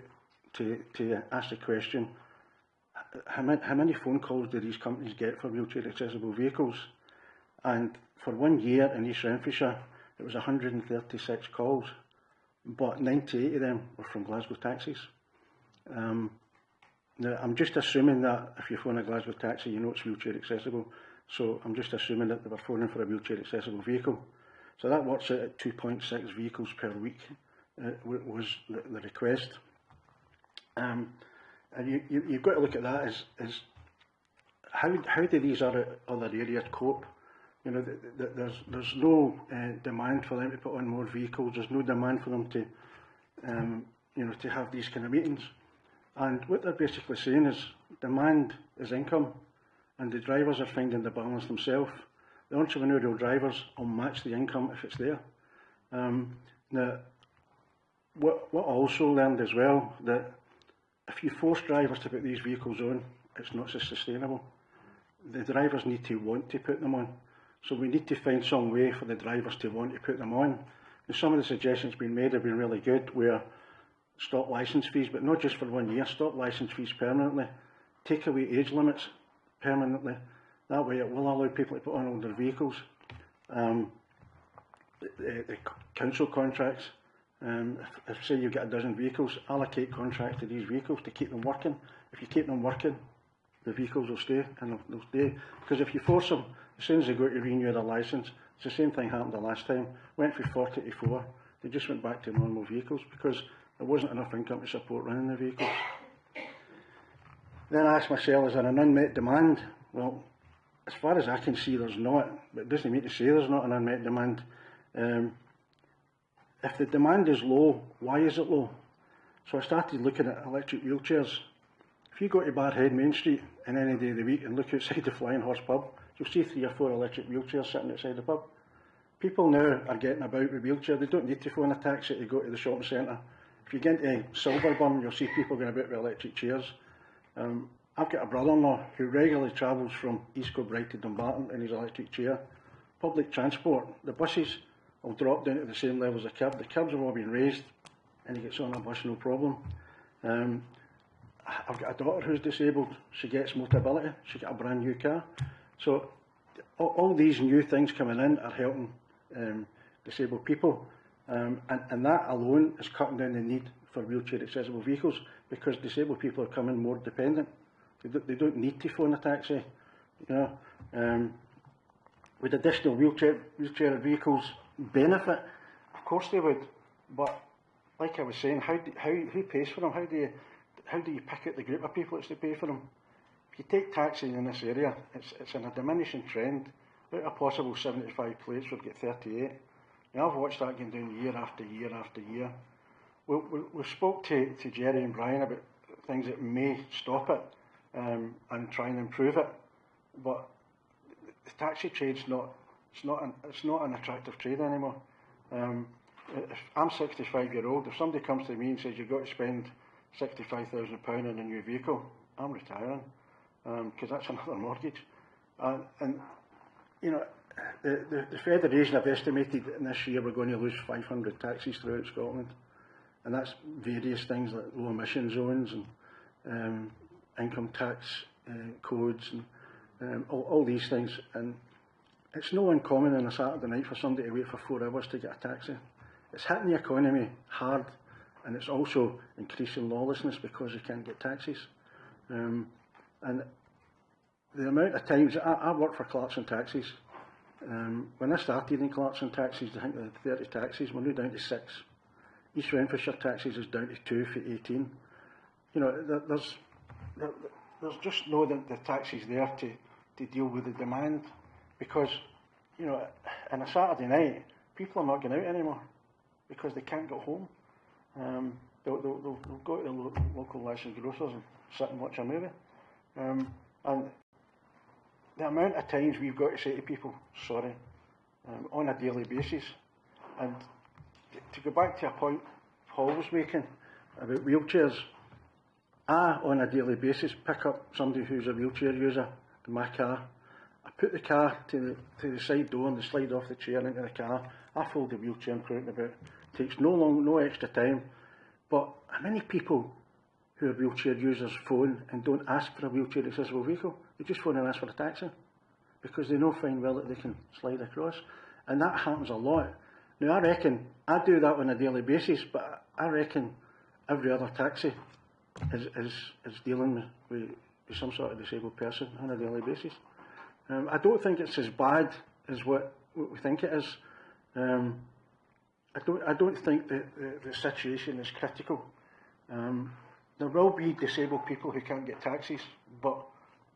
to ask the question, how many phone calls do these companies get for wheelchair accessible vehicles? And for 1 year in East Renfrewshire, it was 136 calls, but 98 of them were from Glasgow taxis. Now, I'm just assuming that if you phone a Glasgow taxi, you know it's wheelchair accessible, so I'm just assuming that they were phoning for a wheelchair accessible vehicle. So that works out at 2.6 vehicles per week, was the request. And you've got to look at that as how do these other areas cope? You know, there's no demand for them to put on more vehicles. There's no demand for them to, you know, to have these kind of meetings. And what they're basically saying is demand is income, and the drivers are finding the balance themselves. The entrepreneurial drivers will match the income if it's there. Now, what I also learned as well, that if you force drivers to put these vehicles on, it's not so sustainable. The drivers need to want to put them on. So we need to find some way for the drivers to want to put them on. And some of the suggestions being made have been really good, where stop licence fees, but not just for 1 year, stop licence fees permanently, take away age limits permanently. That way it will allow people to put on older vehicles. The council contracts, if say you've got a dozen vehicles, allocate contracts to these vehicles to keep them working. If you keep them working, the vehicles will stay, and they'll stay. Because if you force them, as soon as they go to renew their licence, it's the same thing happened the last time. Went from 40 to 4, they just went back to normal vehicles because there wasn't enough income to support running the vehicles. Then I asked myself, is there an unmet demand? Well, as far as I can see, there's not, but it doesn't mean to say there's not an unmet demand. If the demand is low, why is it low? So I started looking at electric wheelchairs. If you go to Barhead Main Street on any day of the week and look outside the Flying Horse pub, you'll see 3 or 4 electric wheelchairs sitting outside the pub. People now are getting about with wheelchairs. They don't need to phone a taxi to go to the shopping centre. If you get into Silverburn, you'll see people going about with electric chairs. I've got a brother-in-law who regularly travels from East Kilbride to Dumbarton in his electric chair. Public transport, the buses will drop down to the same level as the curb. The curbs have all been raised and he gets on a bus no problem. I've got a daughter who's disabled. She gets Motability. She got a brand new car. So all these new things coming in are helping disabled people. And that alone is cutting down the need for wheelchair accessible vehicles, because disabled people are becoming more dependent. They don't need to phone a taxi. You know, would additional wheelchair vehicles benefit? Of course they would. But like I was saying, who pays for them? How do you pick out the group of people that's to pay for them? If you take taxis in this area, it's in a diminishing trend. Out of possible 75 plates, we've got 38. Now, I've watched that going down year after year after year. We spoke to Jerry and Brian about things that may stop it and try and improve it. But the taxi trade's it's not an attractive trade anymore. If I'm 65-year-old, if somebody comes to me and says you've got to spend £65,000 on a new vehicle, I'm retiring, because that's another mortgage. And you know, the Federation have estimated that in this year we're going to lose 500 taxis throughout Scotland. And that's various things like low emission zones and income tax codes and all these things. And it's no uncommon on a Saturday night for somebody to wait for 4 hours to get a taxi. It's hitting the economy hard, and it's also increasing lawlessness because you can't get taxis. And the amount of times I worked for Clarkson Taxis. When I started in Clarkson Taxis, I think they had 30 taxis. We're now down to 6. East Renfrewshire Taxis is down to 2 for 18. You know, there's just no the taxis there to deal with the demand, because, you know, on a Saturday night, people are not going out anymore because they can't go home. They'll go to the local licensed grocers and sit and watch a movie. And the amount of times we've got to say to people, sorry, on a daily basis. And to go back to a point Paul was making about wheelchairs, I, on a daily basis, pick up somebody who's a wheelchair user in my car. I put the car to the side door and they slide off the chair into the car. I fold the wheelchair and put it about. It takes no extra time. But how many people who are wheelchair users phone and don't ask for a wheelchair accessible vehicle? They just phone and ask for a taxi because they know fine well that they can slide across. And that happens a lot. Now, I reckon I do that on a daily basis, but I reckon every other taxi is dealing with some sort of disabled person on a daily basis. I don't think it's as bad as what we think it is. I don't think that the situation is critical. There will be disabled people who can't get taxis, but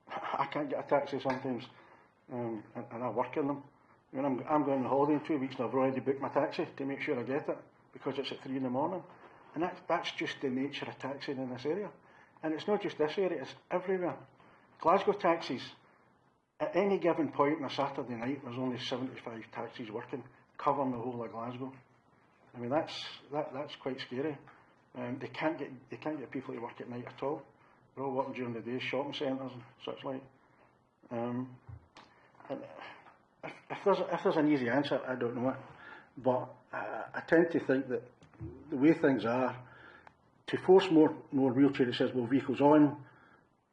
I can't get a taxi sometimes, and I work in them. I mean, I'm going on holiday in 2 weeks and I've already booked my taxi to make sure I get it because it's at 3 in the morning. And that's just the nature of taxiing in this area. And it's not just this area, it's everywhere. Glasgow taxis, at any given point on a Saturday night, there's only 75 taxis working, covering the whole of Glasgow. I mean, that's quite scary. They can't get people to work at night at all. They're all working during the day, shopping centres and such like. And if there's an easy answer, I don't know it. But I tend to think that the way things are, to force more wheelchair accessible vehicles on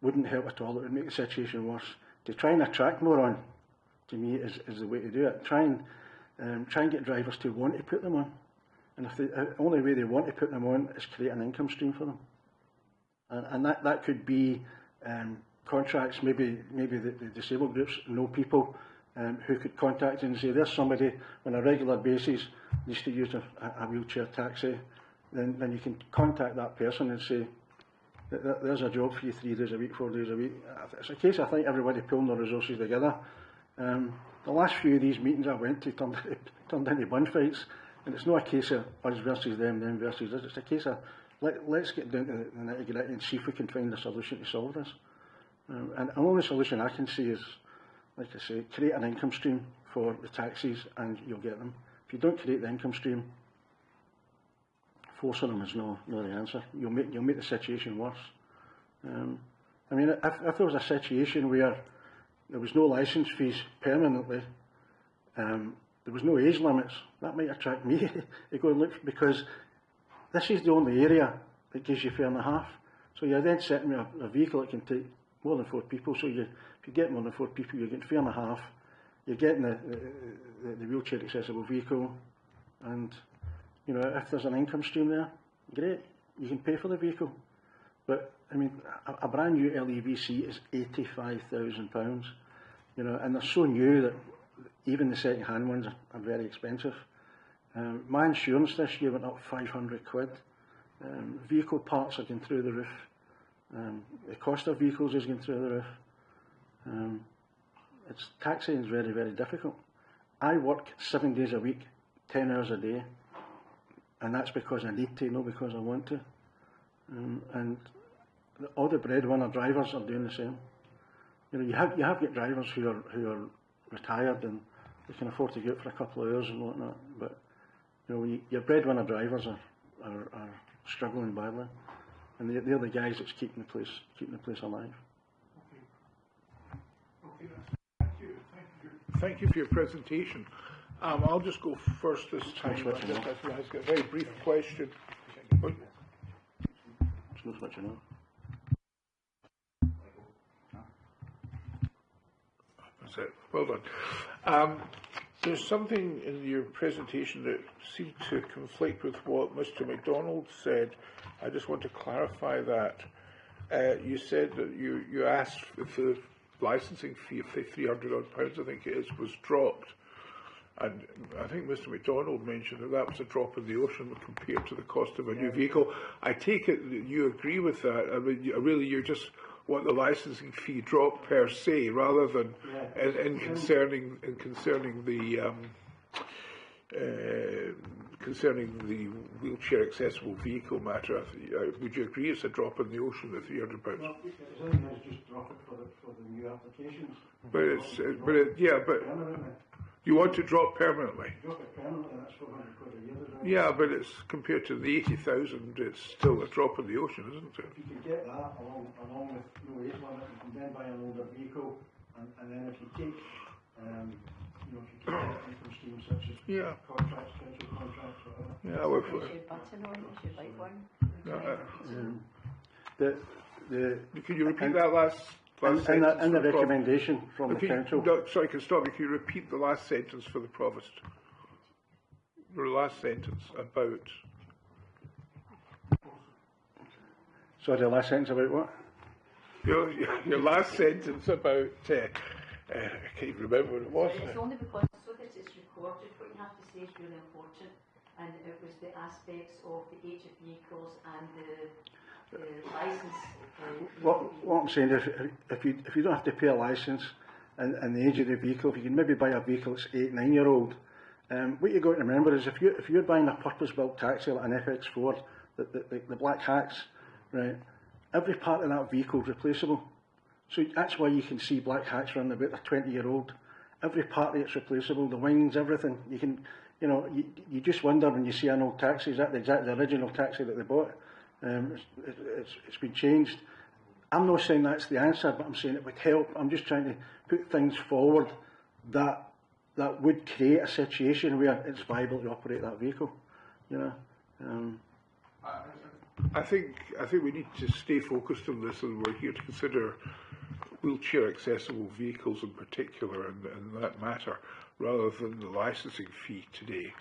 wouldn't help at all. It would make the situation worse. To try and attract more on, to me, is the way to do it. Try and get drivers to want to put them on. And if the only way they want to put them on is create an income stream for them. And that could be contracts. Maybe the disabled groups know people who could contact you and say, there's somebody on a regular basis needs to use a wheelchair taxi. Then you can contact that person and say, there's a job for you 3 days a week, 4 days a week. It's a case, I think, everybody pulling their resources together. The last few of these meetings I went to turned into bun fights. And it's not a case of us versus them versus us. It's a case of let's get down to the nitty-gritty and see if we can find a solution to solve this. And the only solution I can see is, like I say, create an income stream for the taxis and you'll get them. If you don't create the income stream, forcing them is no the answer. You'll make the situation worse. I mean, if there was a situation where there was no licence fees permanently, there was no age limits, that might attract me to go and look, because this is the only area that gives you 4.5. So you're then setting with a vehicle that can take more than 4 people. So if you get more than 4 people, you're getting 4.5. You're getting the wheelchair accessible vehicle, and you know, if there's an income stream there, great, you can pay for the vehicle. But I mean, a brand new LEVC is £85,000. You know, and they're so new that even the second-hand ones are very expensive. My insurance this year went up £500. Vehicle parts are going through the roof. The cost of vehicles is going through the roof. Taxiing is very, very difficult. I work 7 days a week, 10 hours a day, and that's because I need to, not because I want to. And all the breadwinner drivers are doing the same. You know, you have got drivers who are retired and they can afford to go out for a couple of hours and whatnot. But you know, your breadwinner drivers are struggling badly, and they're the guys that's keeping the place alive. Okay. Thank you. Thank you for your presentation. I'll just go first this time. Switch it off. I've got a very brief question. There's no switching on. That's it. Well done. There's something in your presentation that seemed to conflict with what Mr. MacDonald said. I just want to clarify that. You said that you asked if the licensing fee of £300 odd, I think it is, was dropped. And I think Mr. MacDonald mentioned that that was a drop in the ocean compared to the cost of a new vehicle. I take it that you agree with that. I mean, really, you just want the licensing fee drop per se, rather than concerning the wheelchair accessible vehicle matter. Would you agree it's a drop in the ocean, the £300? Well, the thing is just drop it for the new applications. But you want to drop permanently. Drop it permanently, that's £400 a year. Yeah, but it's compared to the 80,000, it's still a drop in the ocean, isn't it? If you could get that along with no age limit, you can then buy an older vehicle, and then if you take, if you get income streams such as contracts, pension contracts, whatever. Yeah, well, There's your button on, if you'd like one. can you repeat that last And sentence? the for the recommendation from the Okay, council. no, sorry, can stop you. Can you repeat the last sentence for the provost? Your last sentence about. Sorry, the last sentence about what? Your last sentence about. I can't even remember what it was. It's only because so that it's recorded, what you have to say is really important, and it was the aspects of the age of vehicles and the licence. What I'm saying is, if you don't have to pay a licence and the age of the vehicle, if you can maybe buy a vehicle that's 8, 9-year-old, what you've got to remember is if you're buying a purpose-built taxi like an FX4, the black hacks, right, every part of that vehicle is replaceable. So that's why you can see black hacks running about a 20-year-old. Every part of it's replaceable, the wings, everything. You can, you just wonder when you see an old taxi, is that the original taxi that they bought? It's been changed. I'm not saying that's the answer, but I'm saying it would help. I'm just trying to put things forward that would create a situation where it's viable to operate that vehicle. I think we need to stay focused on this, and we're here to consider wheelchair accessible vehicles in particular and that matter, rather than the licensing fee today.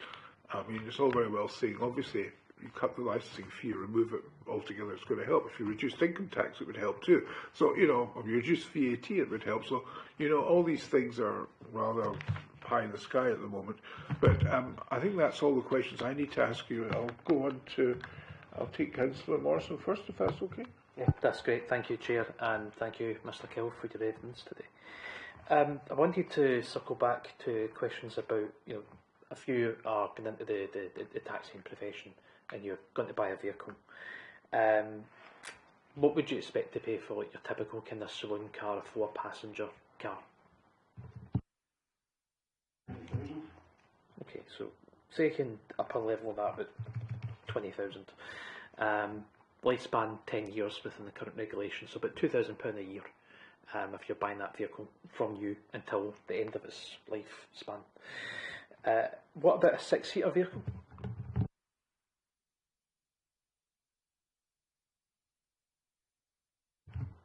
I mean, it's all very well saying, obviously, you cut the licensing fee or remove it altogether, it's going to help. If you reduced income tax, it would help too. So, if you reduce VAT, it would help. So, all these things are rather pie in the sky at the moment. But I think that's all the questions I need to ask you. I'll take Councillor Morrison first, if that's okay. Yeah, that's great. Thank you, Chair, and thank you, Mr. Kill, for your evidence today. I wanted to circle back to questions about, a few are going into the taxiing profession and you're going to buy a vehicle. What would you expect to pay for your typical kind of saloon car, a 4-passenger car? Okay, so say you can upper level of that about 20,000. Lifespan 10 years within the current regulations, so about £2,000 a year if you're buying that vehicle from you until the end of its lifespan. What about a 6-seater vehicle?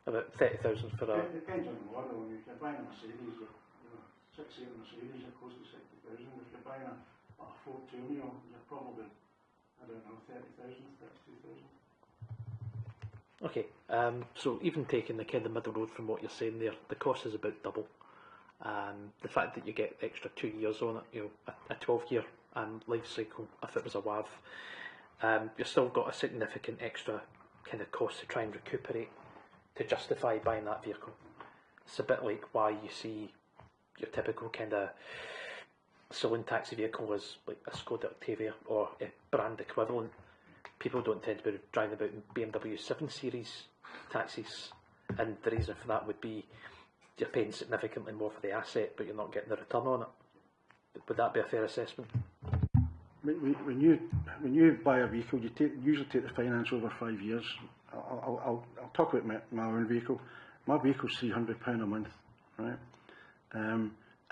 About 30,000 for a... It depends on the model. If you're buying a Mercedes, 6-seater Mercedes, you're close to 60,000. If you're buying a Ford Tourneo, you're probably, 30,000, 32,000. Okay, so even taking the kind of middle road from what you're saying there, the cost is about double. The fact that you get extra 2 years on it, a 12-year life cycle, if it was a WAV, you've still got a significant extra kind of cost to try and recuperate to justify buying that vehicle. It's a bit like why you see your typical kind of saloon taxi vehicle as like a Skoda Octavia or a brand equivalent. People don't tend to be driving about in BMW 7 Series taxis, and the reason for that would be you're paying significantly more for the asset, but you're not getting the return on it. Would that be a fair assessment? When you buy a vehicle, you usually take the finance over 5 years. I'll talk about my own vehicle. My vehicle's £300 a month, right?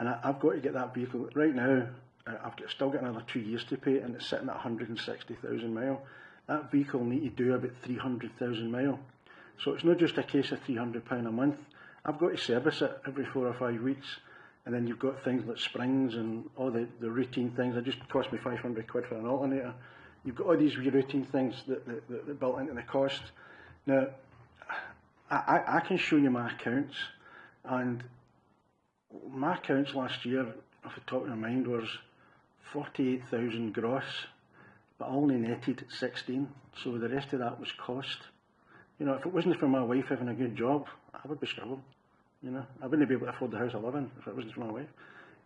and I've got to get that vehicle right now. Still got another 2 years to pay, and it's sitting at 160,000 mile. That vehicle need to do about 300,000 mile. So it's not just a case of £300 a month. I've got to service it every 4 or 5 weeks, and then you've got things like springs and all the routine things. It just cost me £500 for an alternator. You've got all these wee routine things that built into the cost. Now, I can show you my accounts, and my accounts last year, off the top of my mind, was 48,000 gross, but I only netted 16, so the rest of that was cost. You know, if it wasn't for my wife having a good job, I would be struggling. You know, I wouldn't be able to afford the house I live in if it wasn't for my wife.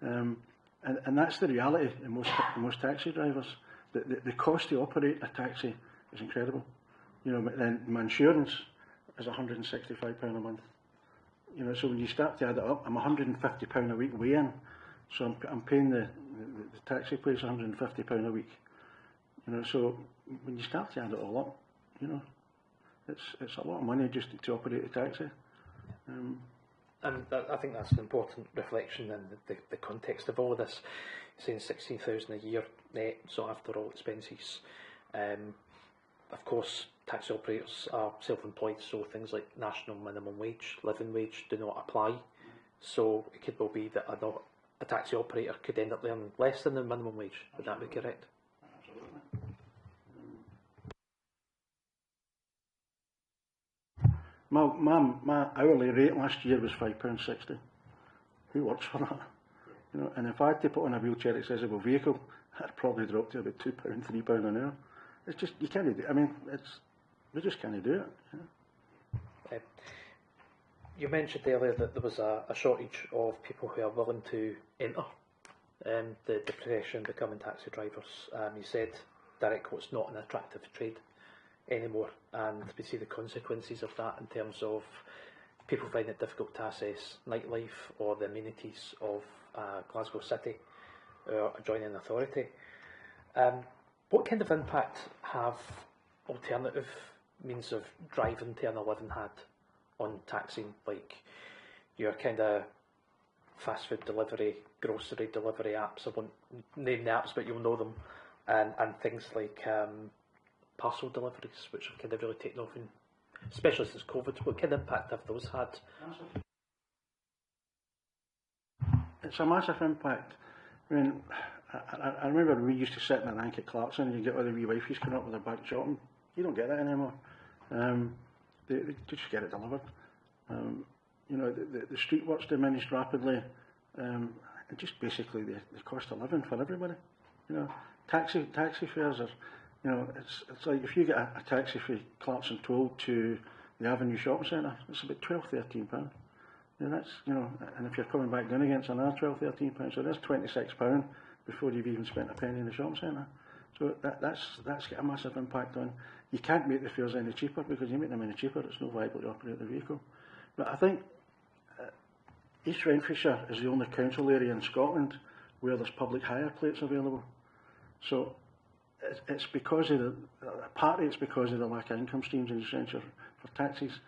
And that's the reality in most taxi drivers. The cost to operate a taxi is incredible. You know, then my insurance is £165 a month. You know, so when you start to add it up, I'm £150 a week weigh-in. So I'm paying the taxi place £150 a week. You know, so when you start to add it all up, you know, it's a lot of money just to operate a taxi. And I think that's an important reflection in the context of all of this. Saying 16,000 a year net, so after all expenses. Of course, taxi operators are self-employed, so things like national minimum wage, living wage do not apply. So it could well be that a taxi operator could end up earning less than the minimum wage. Would that be correct? My hourly rate last year was £5.60. Who works for that? You know, and if I had to put on a wheelchair accessible vehicle, I'd probably drop to about £2, £3 an hour. It's just, you can't do it. I mean, we just can't do it. You know? You mentioned earlier that there was a shortage of people who are willing to enter the profession, becoming taxi drivers. You said, direct quote's not an attractive trade anymore, and we see the consequences of that in terms of people finding it difficult to access nightlife or the amenities of Glasgow City or adjoining authority. What kind of impact have alternative means of driving to earn a living had on taxing, like your kind of fast food delivery, grocery delivery apps? I won't name the apps, but you'll know them, and things like parcel deliveries, which have kind of really taken off, especially since COVID. What kind of impact have those had? It's a massive impact. I mean, I remember we used to sit in a rank at Clarkson and you get all the wee wifeys coming up with their bag shopping. You don't get that anymore. They just get it delivered. You know, the street work's diminished rapidly, and just basically the cost of living for everybody. You know, taxi fares are, you know, it's like if you get a taxi from Clarkson Toll to the Avenue Shopping Centre, it's about £12–13. You know, that's, you know, and if you're coming back down again, it's another £12–13. So there's £26 before you've even spent a penny in the shopping centre. So that's got a massive impact on. You can't make the fares any cheaper, because you make them any cheaper, it's not viable to operate the vehicle. But I think East Renfrewshire is the only council area in Scotland where there's public hire plates available. So it's because of partly it's because of the lack of income streams in East Renfrewshire for taxis,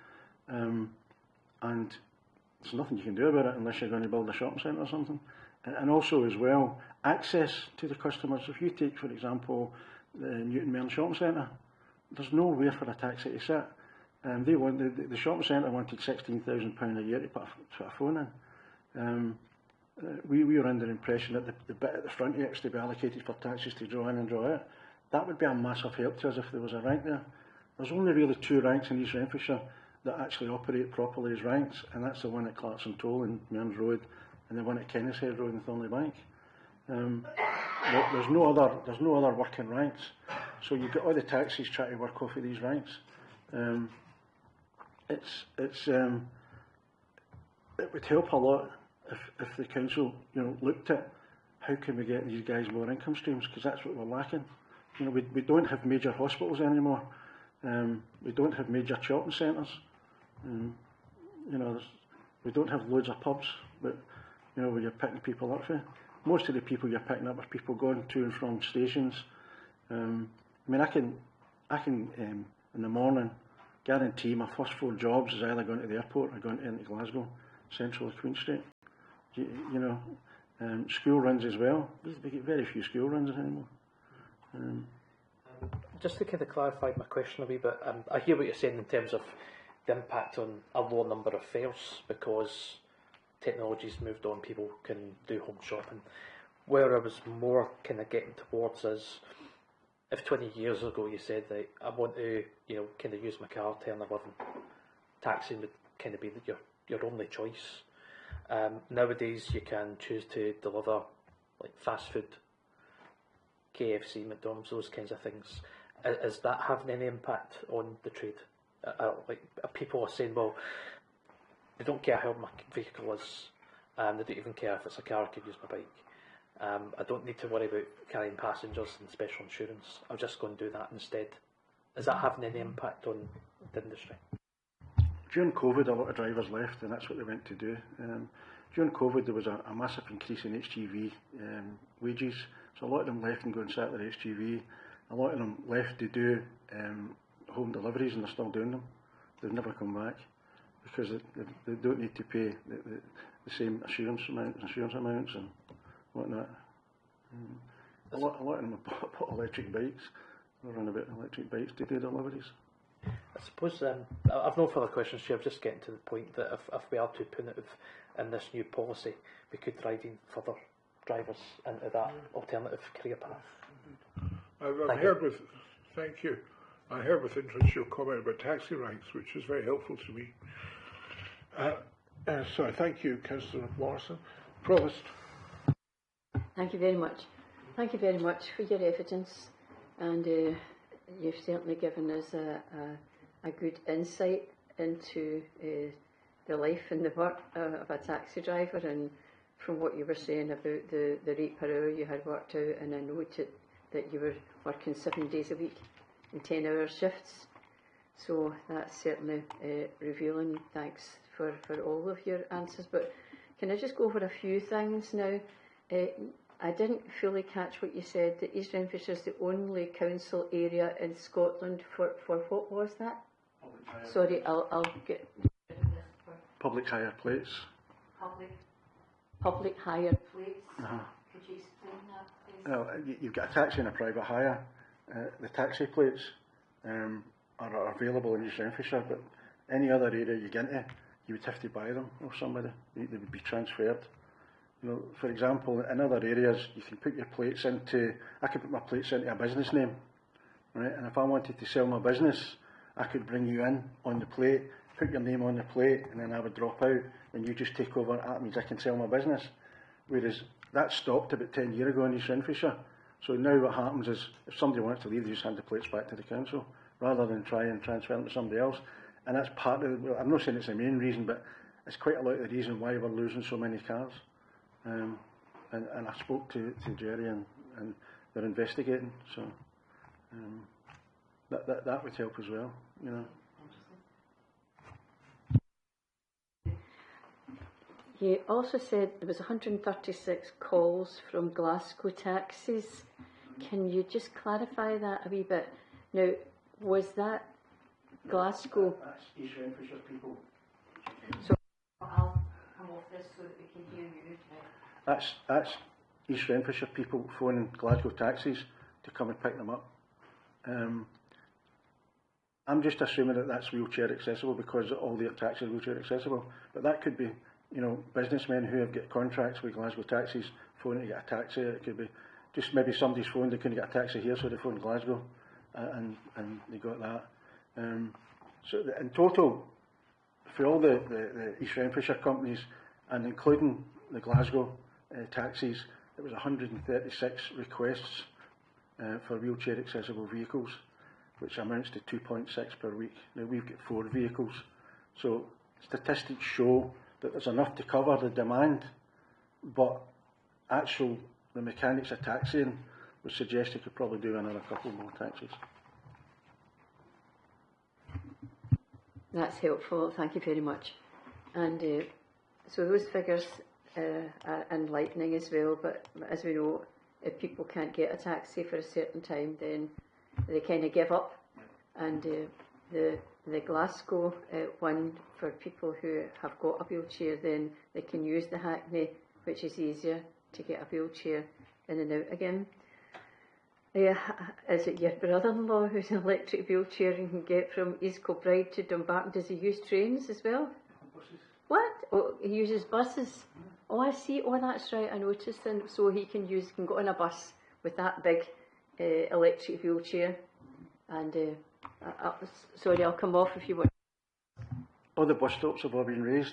and there's nothing you can do about it unless you're going to build a shopping centre or something. And also as well, access to the customers. If you take, for example, the Newton Mearn Shopping Centre, there's nowhere for a taxi to sit. The shopping centre wanted £16,000 a year to put a phone in. We were under the impression that the bit at the front here has to be allocated for taxis to draw in and draw out. That would be a massive help to us if there was a rank there. There's only really 2 ranks in East Renfrewshire that actually operate properly as ranks, and that's the one at Clarkson Toll and Mearns Road, and the one at Kennishead Road and Thornley Bank. There's no other working ranks, so you've got all the taxis trying to work off of these ranks. It would help a lot if the council, you know, looked at how can we get these guys more income streams, because that's what we're lacking. You know, we don't have major hospitals anymore. We don't have major shopping centres. You know, we don't have loads of pubs, but you know, where you're picking people up for. Most of the people you're picking up are people going to and from stations. I mean, I can in the morning guarantee my first 4 jobs is either going to the airport or going into Glasgow, central or Queen Street. You know, School runs as well. We get very few school runs anymore. Just to kind of clarify my question a wee bit, I hear what you're saying in terms of the impact on a lower number of fares because technology's moved on, people can do home shopping. Where I was more kind of getting towards is, if 20 years ago you said that I want to, kind of use my car to earn a living, taxi would kind of be your only choice. Nowadays you can choose to deliver like fast food, KFC, McDonald's, those kinds of things. Is that having any impact on the trade? People are saying, well, they don't care how my vehicle is, they don't even care if it's a car, I could use my bike. I don't need to worry about carrying passengers and special insurance. I'll just go and do that instead. Is that having any impact on the industry? During COVID, a lot of drivers left, and that's what they went to do. During COVID, there was a massive increase in HGV wages, so a lot of them left and go and sat their HGV. A lot of them left to do home deliveries, and they're still doing them. They've never come back because they don't need to pay the same insurance amounts and whatnot. A lot of them have bought electric bikes. They run about electric bikes to do deliveries. I suppose I've no further questions here. I'm just getting to the point that if we are too punitive in this new policy, we could drive in further drivers into that alternative career path. I've heard with, thank you. I heard with interest your comment about taxi ranks, which is very helpful to me. So thank you, Councillor Morrison. Provost. Thank you very much. Thank you very much for your evidence, and you've certainly given us a good insight into the life and the work of a taxi driver, and from what you were saying about the rate per hour you had worked out, and I noted that you were working 7 days a week in 10-hour shifts. So that's certainly revealing. Thanks for all of your answers. But can I just go over a few things now? I didn't fully catch what you said, that East Renfrewshire is the only council area in Scotland for what was that? Sorry, I'll get rid of this. Public hire plates. Public hire plates. Uh-huh. Could you explain that, please? Well, you've got a taxi and a private hire. The taxi plates are available in East Renfrewshire, but any other area you get into, you would have to buy them off somebody. They would be transferred. For example, in other areas, you can put your plates into. I could put my plates into a business name, right? And if I wanted to sell my business, I could bring you in on the plate, put your name on the plate, and then I would drop out, and you just take over. That means I can sell my business. Whereas that stopped about 10 years ago in East Renfrewshire. So now what happens is, if somebody wants to leave, they just hand the plates back to the council, rather than try and transfer them to somebody else. And that's part of. Well, I'm not saying it's the main reason, but it's quite a lot of the reason why we're losing so many cars. And I spoke to Jerry, and they're investigating, so that would help as well, You also said there was 136 calls from Glasgow taxis. Can you just clarify that a wee bit? Now, was that Glasgow? That's East Renfrewshire people. So I'll come off this so that we can hear you. That's East Renfrewshire people phoning Glasgow taxis to come and pick them up. I'm just assuming that that's wheelchair accessible because all their taxis are wheelchair accessible. But that could be, businessmen who have got contracts with Glasgow taxis phoning to get a taxi. It could be just maybe somebody's phoned, they couldn't get a taxi here, so they phoned Glasgow, and they got that. So in total, for all the East Renfrewshire companies, and including the Glasgow taxis, there was 136 requests for wheelchair accessible vehicles, which amounts to 2.6 per week. Now we've got 4 vehicles, so statistics show that there's enough to cover the demand, but the mechanics of taxiing would suggest you could probably do another couple more taxis. That's helpful, thank you very much. And so those figures are enlightening as well, but as we know, if people can't get a taxi for a certain time, then they kind of give up. And the Glasgow one, for people who have got a wheelchair, then they can use the Hackney, which is easier, to get a wheelchair in and out again. Is it your brother-in-law who's an electric wheelchair and can get from East Kilbride to Dumbarton? Does he use trains as well? Buses. What? Oh, he uses buses. Oh, I see. Oh, that's right. I noticed. And so he can go on a bus with that big electric wheelchair. And sorry, I'll come off if you want. All the bus stops have all been raised,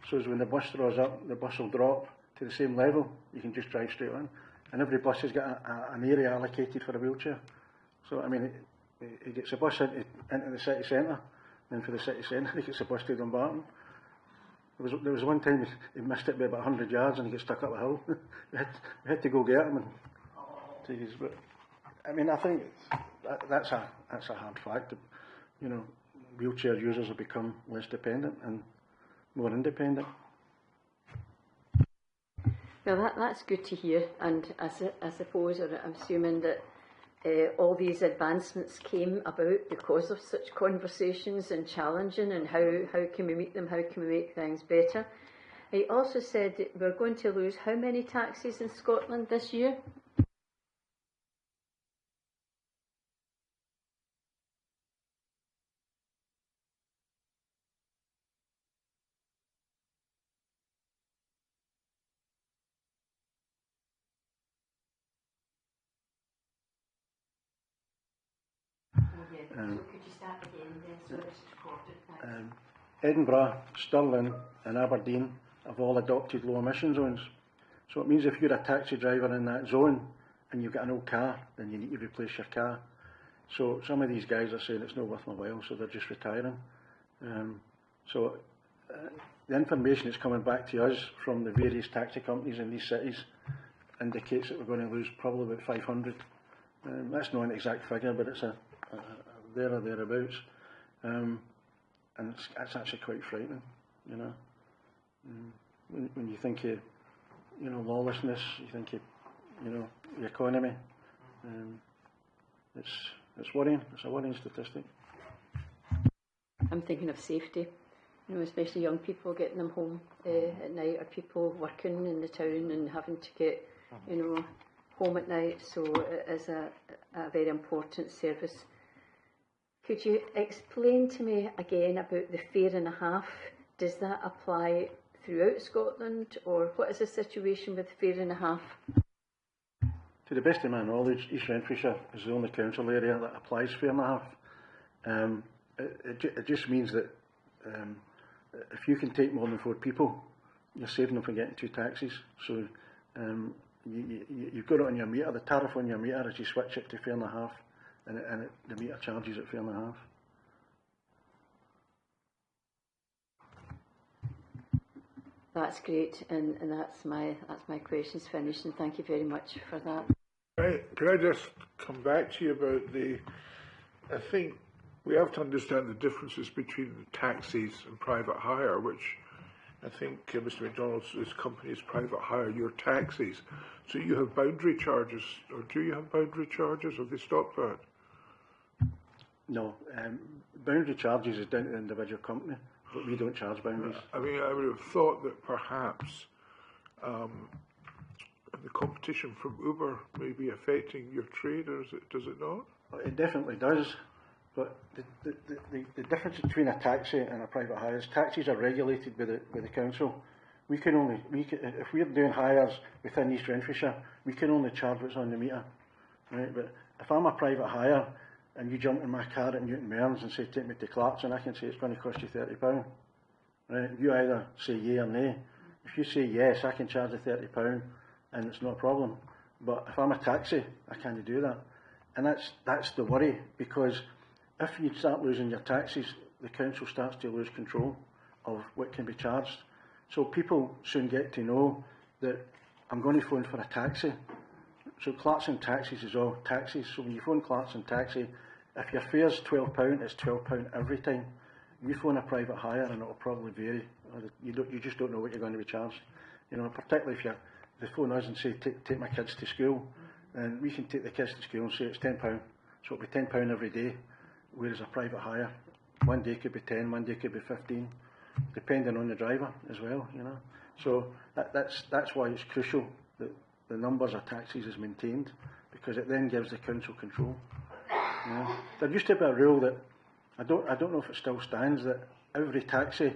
so as when the bus draws up, the bus will drop to the same level. You can just drive straight on, and every bus has got an area allocated for a wheelchair. So I mean, he gets a bus into the city centre, and for the city centre he gets a bus to Dumbarton. There was one time he missed it by about 100 yards and he got stuck up a hill. we had to go get him. But I mean, I think that's a hard fact. You know, wheelchair users have become less dependent and more independent. Well, that's good to hear, and I suppose, or I'm assuming that all these advancements came about because of such conversations and challenging, and how can we meet them, how can we make things better. He also said that we're going to lose how many taxis in Scotland this year? Could you start again then, so it's recorded? Edinburgh, Stirling and Aberdeen have all adopted low emission zones. So it means if you're a taxi driver in that zone and you've got an old car, then you need to replace your car. So some of these guys are saying it's not worth my while, so they're just retiring. The information that's coming back to us from the various taxi companies in these cities indicates that we're going to lose probably about 500. That's not an exact figure, but it's there or thereabouts. And it's actually quite frightening, you know. When you think of, you know, lawlessness, you think of, you know, the economy. It's worrying. It's a worrying statistic. I'm thinking of safety, you know, especially young people getting them home at night, or people working in the town and having to get, you know, home at night. So it is a very important service. Could you explain to me again about the fare and a half? Does that apply throughout Scotland, or what is the situation with fare and a half? To the best of my knowledge, East Renfrewshire is the only council area that applies fare and a half. It just means that if you can take more than 4 people, you're saving them from getting 2 taxis. So you've got it on your meter. The tariff on your meter is you switch it to fare and a half, and the meter charges at fare and a half. That's great, and that's my questions finished, and thank you very much for that. Right. Can I just come back to you about I think we have to understand the differences between taxis and private hire, which I think Mr McDonald's company is private hire your taxis. So you have boundary charges, or do you have boundary charges? Have they stopped that? No, boundary charges is down to the individual company, but we don't charge boundaries. I mean, I would have thought that perhaps the competition from Uber may be affecting your trade, or does it not? Well, it definitely does, but the difference between a taxi and a private hire is taxis are regulated by the council. If we're doing hires within East Renfrewshire, we can only charge what's on the meter, right? But if I'm a private hire and you jump in my car at Newton Mearns and say take me to Clarkson, I can say it's going to cost you £30, right? You either say yea or nay. If you say yes, I can charge you £30 and it's not a problem. But if I'm a taxi, I can't do that, and that's the worry, because if you start losing your taxis, the council starts to lose control of what can be charged. So people soon get to know that I'm going to phone for a taxi. So Clarkson Taxis is all taxis. So when you phone Clarkson Taxi, if your fare's £12, it's £12 every time. You phone a private hire and it'll probably vary. You just don't know what you're going to be charged. You know, particularly if they phone us and say take my kids to school, and we can take the kids to school and say it's £10. So it'll be £10 every day. Whereas a private hire, one day could be 10, one day could be 15, depending on the driver as well, you know. So that's why it's crucial the numbers of taxis is maintained, because it then gives the council control. You know, there used to be a rule that I don't know if it still stands, that every taxi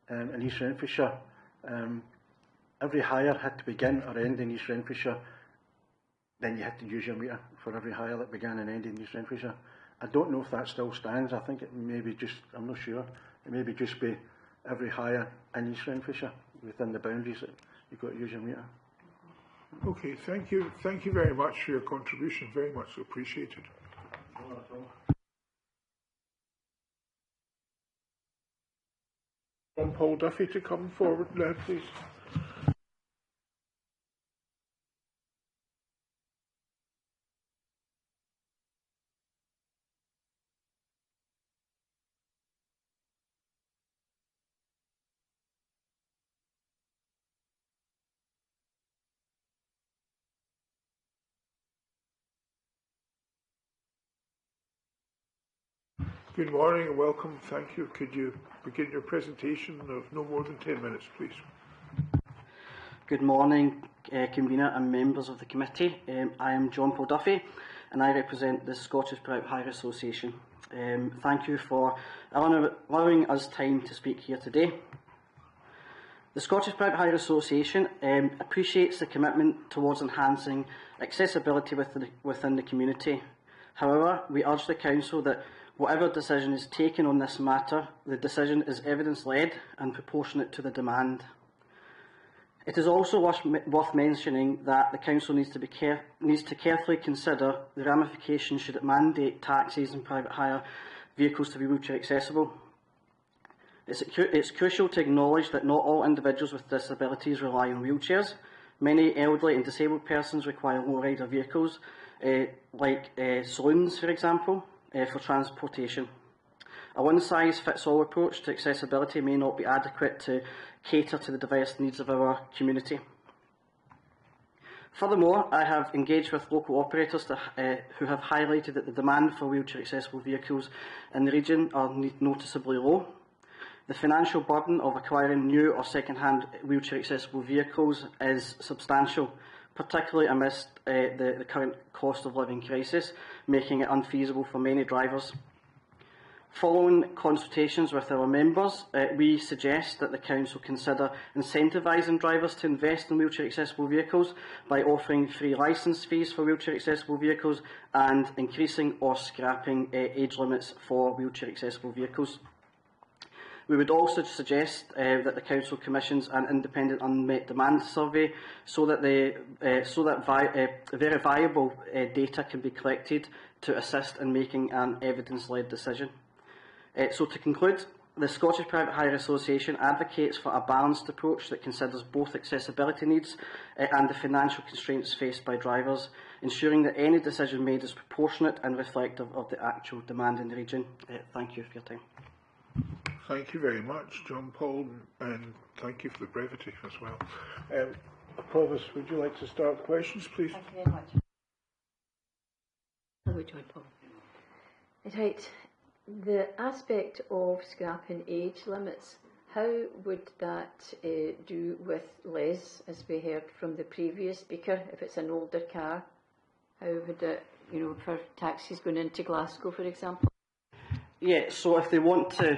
in East Renfrewshire, every hire had to begin or end in East Renfrewshire. Then you had to use your meter for every hire that began and ended in East Renfrewshire. I don't know if that still stands. I think it may be just, I'm not sure, it may be just be every hire in East Renfrewshire within the boundaries that you've got to use your meter. Okay, thank you very much for your contribution, very much appreciated. John Paul Duffy to come forward now, please. Good morning and welcome. Thank you. Could you begin your presentation of no more than 10 minutes, please? Good morning, convener and members of the committee. I am John Paul Duffy and I represent the Scottish Private Hire Association. Thank you for allowing us time to speak here today. The Scottish Private Hire Association appreciates the commitment towards enhancing accessibility within the community. However, we urge the Council that whatever decision is taken on this matter, the decision is evidence-led and proportionate to the demand. It is also worth mentioning that the Council needs to carefully consider the ramifications should it mandate taxis and private hire vehicles to be wheelchair accessible. It's crucial to acknowledge that not all individuals with disabilities rely on wheelchairs. Many elderly and disabled persons require low-rider vehicles, like saloons, for example, for transportation. A one-size-fits-all approach to accessibility may not be adequate to cater to the diverse needs of our community. Furthermore, I have engaged with local operators who have highlighted that the demand for wheelchair-accessible vehicles in the region are noticeably low. The financial burden of acquiring new or second-hand wheelchair-accessible vehicles is substantial, particularly amidst the current cost of living crisis, making it unfeasible for many drivers. Following consultations with our members, we suggest that the Council consider incentivising drivers to invest in wheelchair accessible vehicles by offering free licence fees for wheelchair accessible vehicles and increasing or scrapping age limits for wheelchair accessible vehicles. We would also suggest that the Council commissions an independent unmet demand survey so that verifiable data can be collected to assist in making an evidence-led decision. So to conclude, the Scottish Private Hire Association advocates for a balanced approach that considers both accessibility needs and the financial constraints faced by drivers, ensuring that any decision made is proportionate and reflective of the actual demand in the region. Thank you for your time. Thank you very much, John Paul, and thank you for the brevity as well. Provost, would you like to start questions, please? Thank you very much. Hello, John Paul. Right, the aspect of scrapping age limits, how would that do with Les, as we heard from the previous speaker, if it's an older car? How would it, for taxis going into Glasgow, for example? Yeah, so if they want to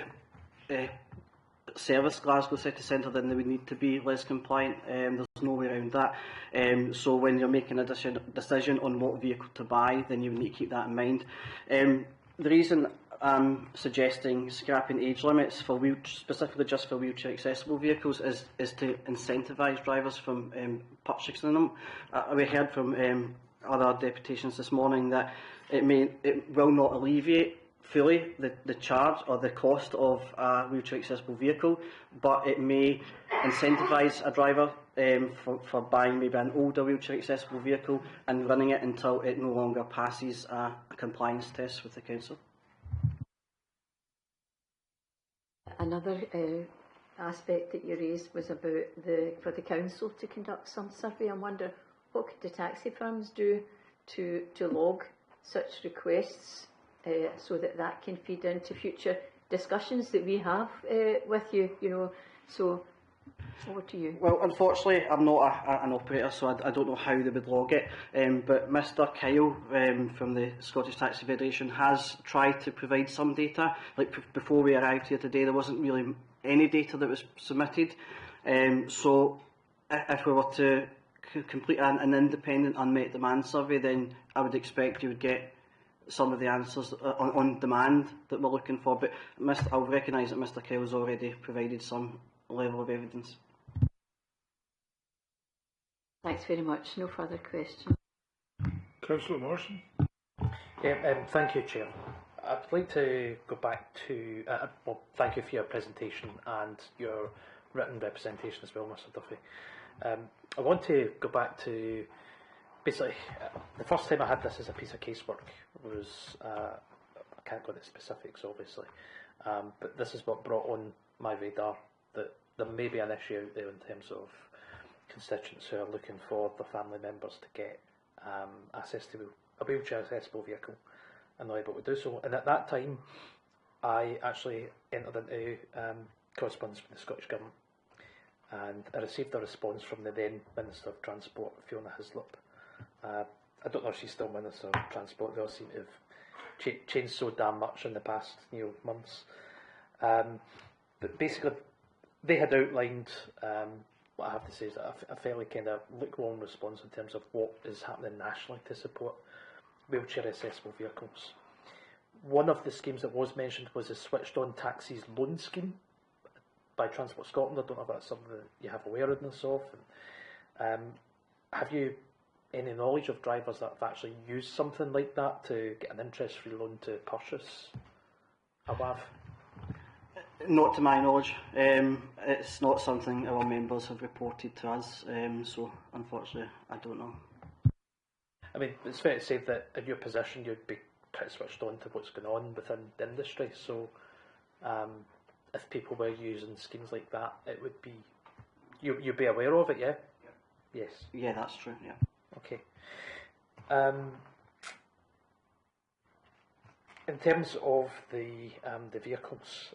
service Glasgow city centre, then they would need to be less compliant. There's no way around that. So when you're making a decision on what vehicle to buy, then you need to keep that in mind. The reason I'm suggesting scrapping age limits for specifically just for wheelchair accessible vehicles is to incentivise drivers from purchasing them. We heard from other deputations this morning that it will not alleviate fully the charge or the cost of a wheelchair accessible vehicle, but it may incentivise a driver for buying maybe an older wheelchair accessible vehicle and running it until it no longer passes a compliance test with the council. Another aspect that you raised was about for the council to conduct some survey. I wonder what could the taxi firms do to log such requests so that can feed into future discussions that we have with you. So Over to you. Well, unfortunately, I'm not an operator, so I don't know how they would log it. But Mr Kyle from the Scottish Taxi Federation has tried to provide some data. Like before we arrived here today, there wasn't really any data that was submitted. So if we were to complete an independent unmet demand survey, then I would expect you would get some of the answers on demand that we're looking for. But I'll recognise that Mr Kyle has already provided some level of evidence. Thanks very much. No further questions. Councillor Morrison. Thank you, Chair. I'd like to go back to, well, thank you for your presentation and your written representation as well, Mr Duffy. I want to go back to, basically, the first time I had this as a piece of casework was, I can't go into specifics obviously, but this is what brought on my radar that there may be an issue out there in terms of constituents who are looking for their family members to get access to a wheelchair accessible vehicle and not able to do so. And at that time, I actually entered into correspondence with the Scottish Government, and I received a response from the then Minister of Transport, Fiona Hislop. I don't know if she's still Minister of Transport. They all seem to have changed so damn much in the past months. But basically, they had outlined what I have to say is a fairly kind of lukewarm response in terms of what is happening nationally to support wheelchair accessible vehicles. One of the schemes that was mentioned was a switched on taxis loan scheme by Transport Scotland. I don't know if that's something that you have awareness of. And, have you any knowledge of drivers that have actually used something like that to get an interest-free loan to purchase a WAV? Not to my knowledge. It's not something our members have reported to us, so unfortunately I don't know. I mean, it's fair to say that in your position you'd be pretty switched on to what's going on within the industry, so if people were using schemes like that, it would be, you'd be aware of it, yeah? Yes. Yeah, that's true, yeah. Okay. In terms of the vehicles,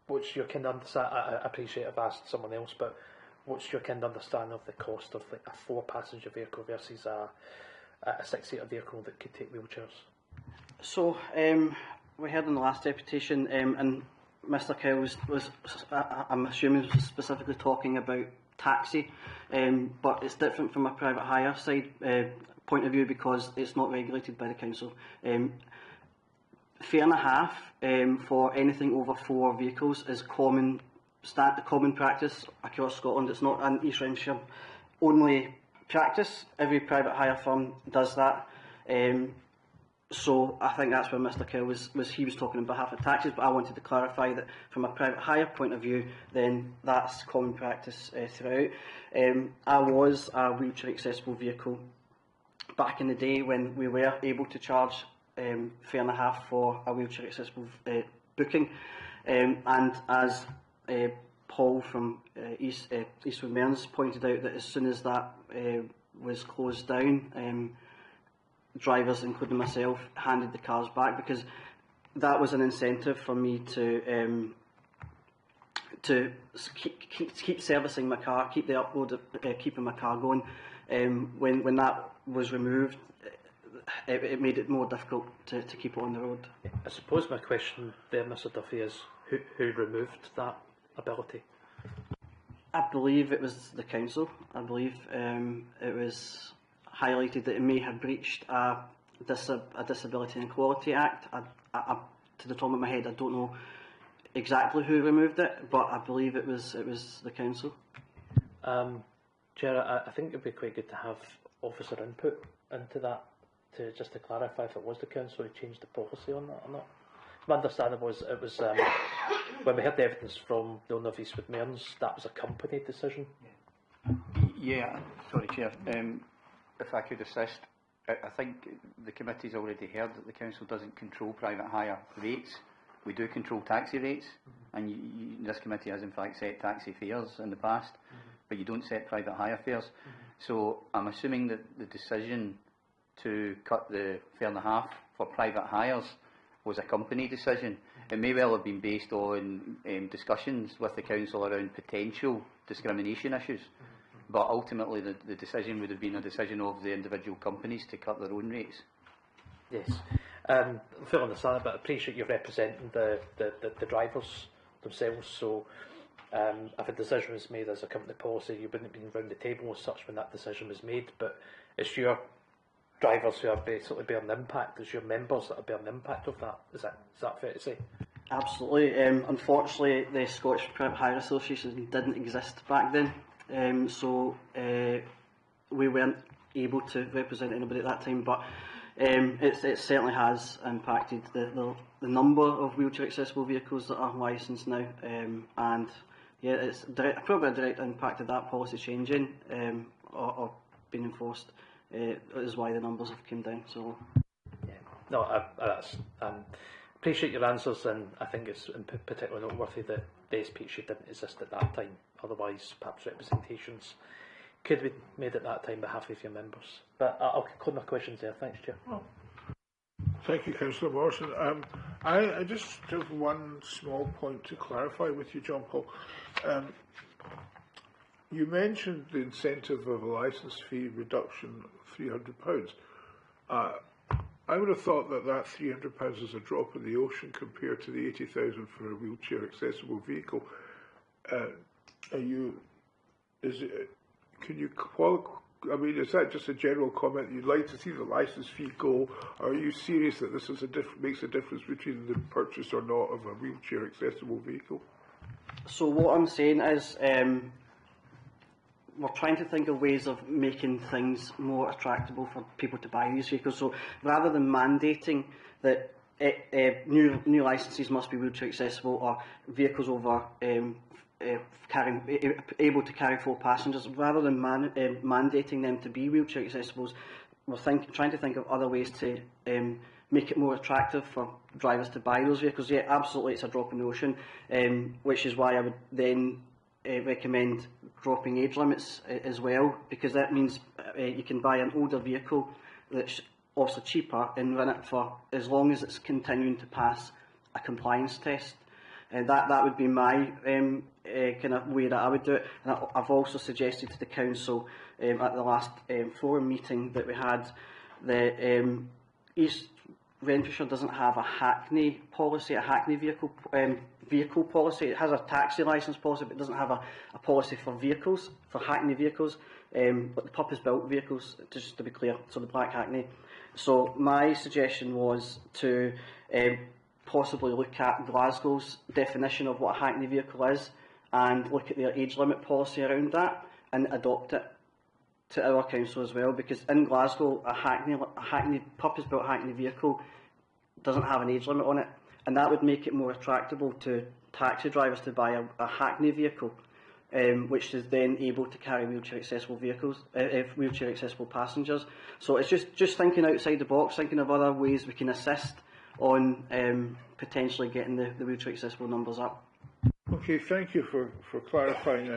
what's your kind of understand? I appreciate I've asked someone else, but what's your kind of understanding of the cost of like a 4-passenger vehicle versus a 6-seater vehicle that could take wheelchairs? So we heard in the last deputation, and Mr Kyle was I'm assuming was specifically talking about taxi, but it's different from a private hire side point of view because it's not regulated by the council. 3.5 for anything over 4 vehicles is common practice across Scotland. It's not an East Renfrewshire only practice. Every private hire firm does that. So I think that's where Mr Kyle was talking on behalf of taxis, but I wanted to clarify that from a private hire point of view, then that's common practice throughout. I was a wheelchair accessible vehicle back in the day when we were able to charge 3.5 for a wheelchair accessible booking, and as Paul from Eastwood Mearns pointed out, that as soon as that was closed down, drivers, including myself, handed the cars back because that was an incentive for me to keep servicing my car, keep the upload, keeping my car going. When that was removed, it made it more difficult to keep it on the road. I suppose my question there, Mr Duffy, is who removed that ability? I believe it was the council. I believe it was highlighted that it may have breached a Disability and Equality Act. To the top of my head, I don't know exactly who removed it, but I believe it was the council. Chair, I think it would be quite good to have officer input into that, just to clarify if it was the council who changed the policy on that or not. My understanding was it was when we heard the evidence from the owner of Eastwood Mearns, that was a company decision. Yeah, sorry, Chair. If I could assist, I think the committee's already heard that the council doesn't control private hire rates. We do control taxi rates, and this committee has in fact set taxi fares in the past, but you don't set private hire fares. So I'm assuming that the decision to cut the 3.5 for private hires was a company decision. it may well have been based on discussions with the council around potential discrimination issues, but ultimately the decision would have been a decision of the individual companies to cut their own rates. Yes. Full understand that, but I appreciate you representing the drivers themselves. So if a decision was made as a company policy, you wouldn't have been round the table as such when that decision was made, but it's your drivers who are basically bearing the impact, it's your members that are bearing the impact of that. Is that fair to say? Absolutely. Unfortunately, the Scottish Private Hire Association didn't exist back then, so we weren't able to represent anybody at that time, but it certainly has impacted the number of wheelchair accessible vehicles that are licensed now, and yeah, it's probably a direct impact of that policy changing or being enforced. Is why the numbers have come down. So yeah, no, that's appreciate your answers, and I think it's in particular noteworthy that the SPHA didn't exist at that time. Otherwise, perhaps representations could be made at that time on behalf of your members. But I'll conclude my questions there. Thanks, Chair. Oh. Thank you, Councillor Morrison. I just have one small point to clarify with you, John Paul. You mentioned the incentive of a licence fee reduction of £300. I would have thought that £300 is a drop in the ocean compared to the 80,000 for a wheelchair accessible vehicle. Is that just a general comment? You'd like to see the licence fee go? Or are you serious that this is makes a difference between the purchase or not of a wheelchair accessible vehicle? So what I'm saying is, we're trying to think of ways of making things more attractable for people to buy these vehicles. So rather than mandating that new licences must be wheelchair accessible or vehicles over able to carry 4 passengers, rather than mandating them to be wheelchair accessible, we're trying to think of other ways to make it more attractive for drivers to buy those vehicles. Yeah, absolutely, it's a drop in the ocean, which is why I would then recommend dropping age limits as well, because that means you can buy an older vehicle that's also cheaper and run it for as long as it's continuing to pass a compliance test. And that would be my kind of way that I would do it. And I've also suggested to the council at the last forum meeting that we had that East Renfrewshire doesn't have a Hackney policy, a Hackney vehicle policy. It has a taxi licence policy, but it doesn't have a policy for vehicles, for Hackney vehicles, but the purpose-built vehicles, just to be clear, so the black Hackney. So my suggestion was to possibly look at Glasgow's definition of what a Hackney vehicle is and look at their age limit policy around that and adopt it to our council as well, because in Glasgow a Hackney purpose-built Hackney vehicle doesn't have an age limit on it, and that would make it more attractable to taxi drivers to buy a Hackney vehicle, which is then able to carry wheelchair accessible vehicles, wheelchair accessible passengers. So it's just thinking outside the box, thinking of other ways we can assist on potentially getting the wheelchair accessible numbers up. Okay, thank you for clarifying.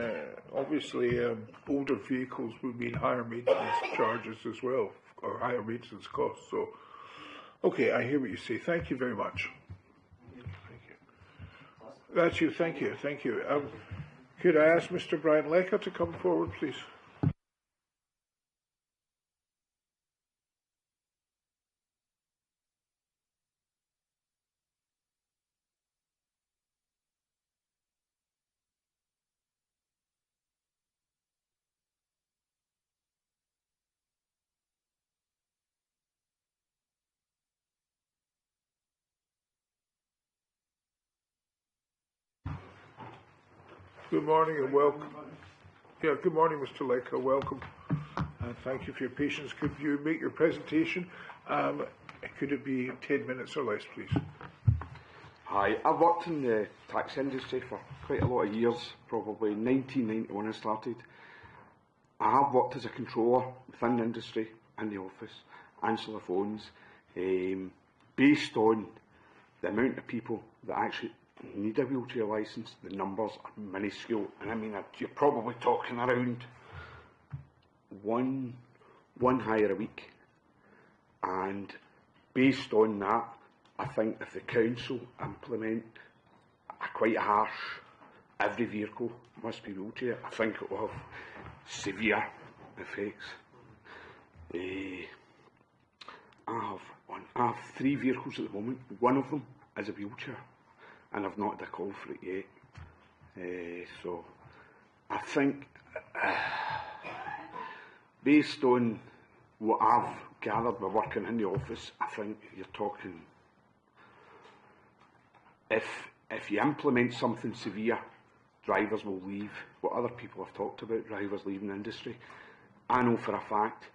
Obviously, older vehicles would mean higher maintenance charges as well, or higher maintenance costs. So, okay, I hear what you say. Thank you very much. Thank you. That's you. Thank you. Thank you. Could I ask Mr. Brian Lecker to come forward, please? Good morning and welcome. Yeah, good morning, Mr. Lecker. Welcome. And thank you for your patience. Could you make your presentation? Could it be 10 minutes or less, please? Hi, I've worked in the taxi industry for quite a lot of years, probably 1991 I started. I have worked as a controller within the industry, in the office, answer the phones, based on the amount of people that actually need a wheelchair licence. The numbers are minuscule, and I mean, you're probably talking around one hire a week, and based on that, I think if the council implement a quite harsh, every vehicle must be wheelchair, I think it will have severe effects. I have 3 vehicles at the moment. One of them is a wheelchair, and I've not had a call for it yet. So I think, based on what I've gathered by working in the office, I think you're talking, if you implement something severe, drivers will leave. What other people have talked about, drivers leaving the industry. I know for a fact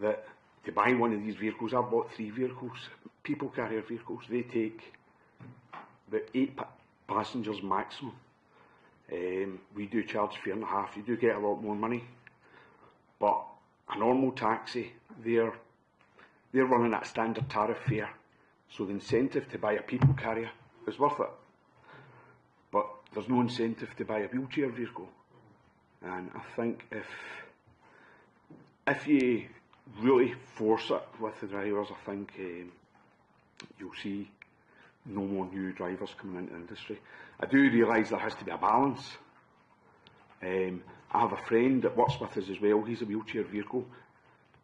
that to buy one of these vehicles, I've bought 3 vehicles, people carrier vehicles, they take about 8 passengers maximum. We do charge £4.50, you do get a lot more money, but a normal taxi, they're running at standard tariff fare, so the incentive to buy a people carrier is worth it, but there's no incentive to buy a wheelchair vehicle. And I think if you really force it with the drivers, I think you'll see no more new drivers coming into the industry. I do realise there has to be a balance. I have a friend that works with us as well. He's a wheelchair vehicle.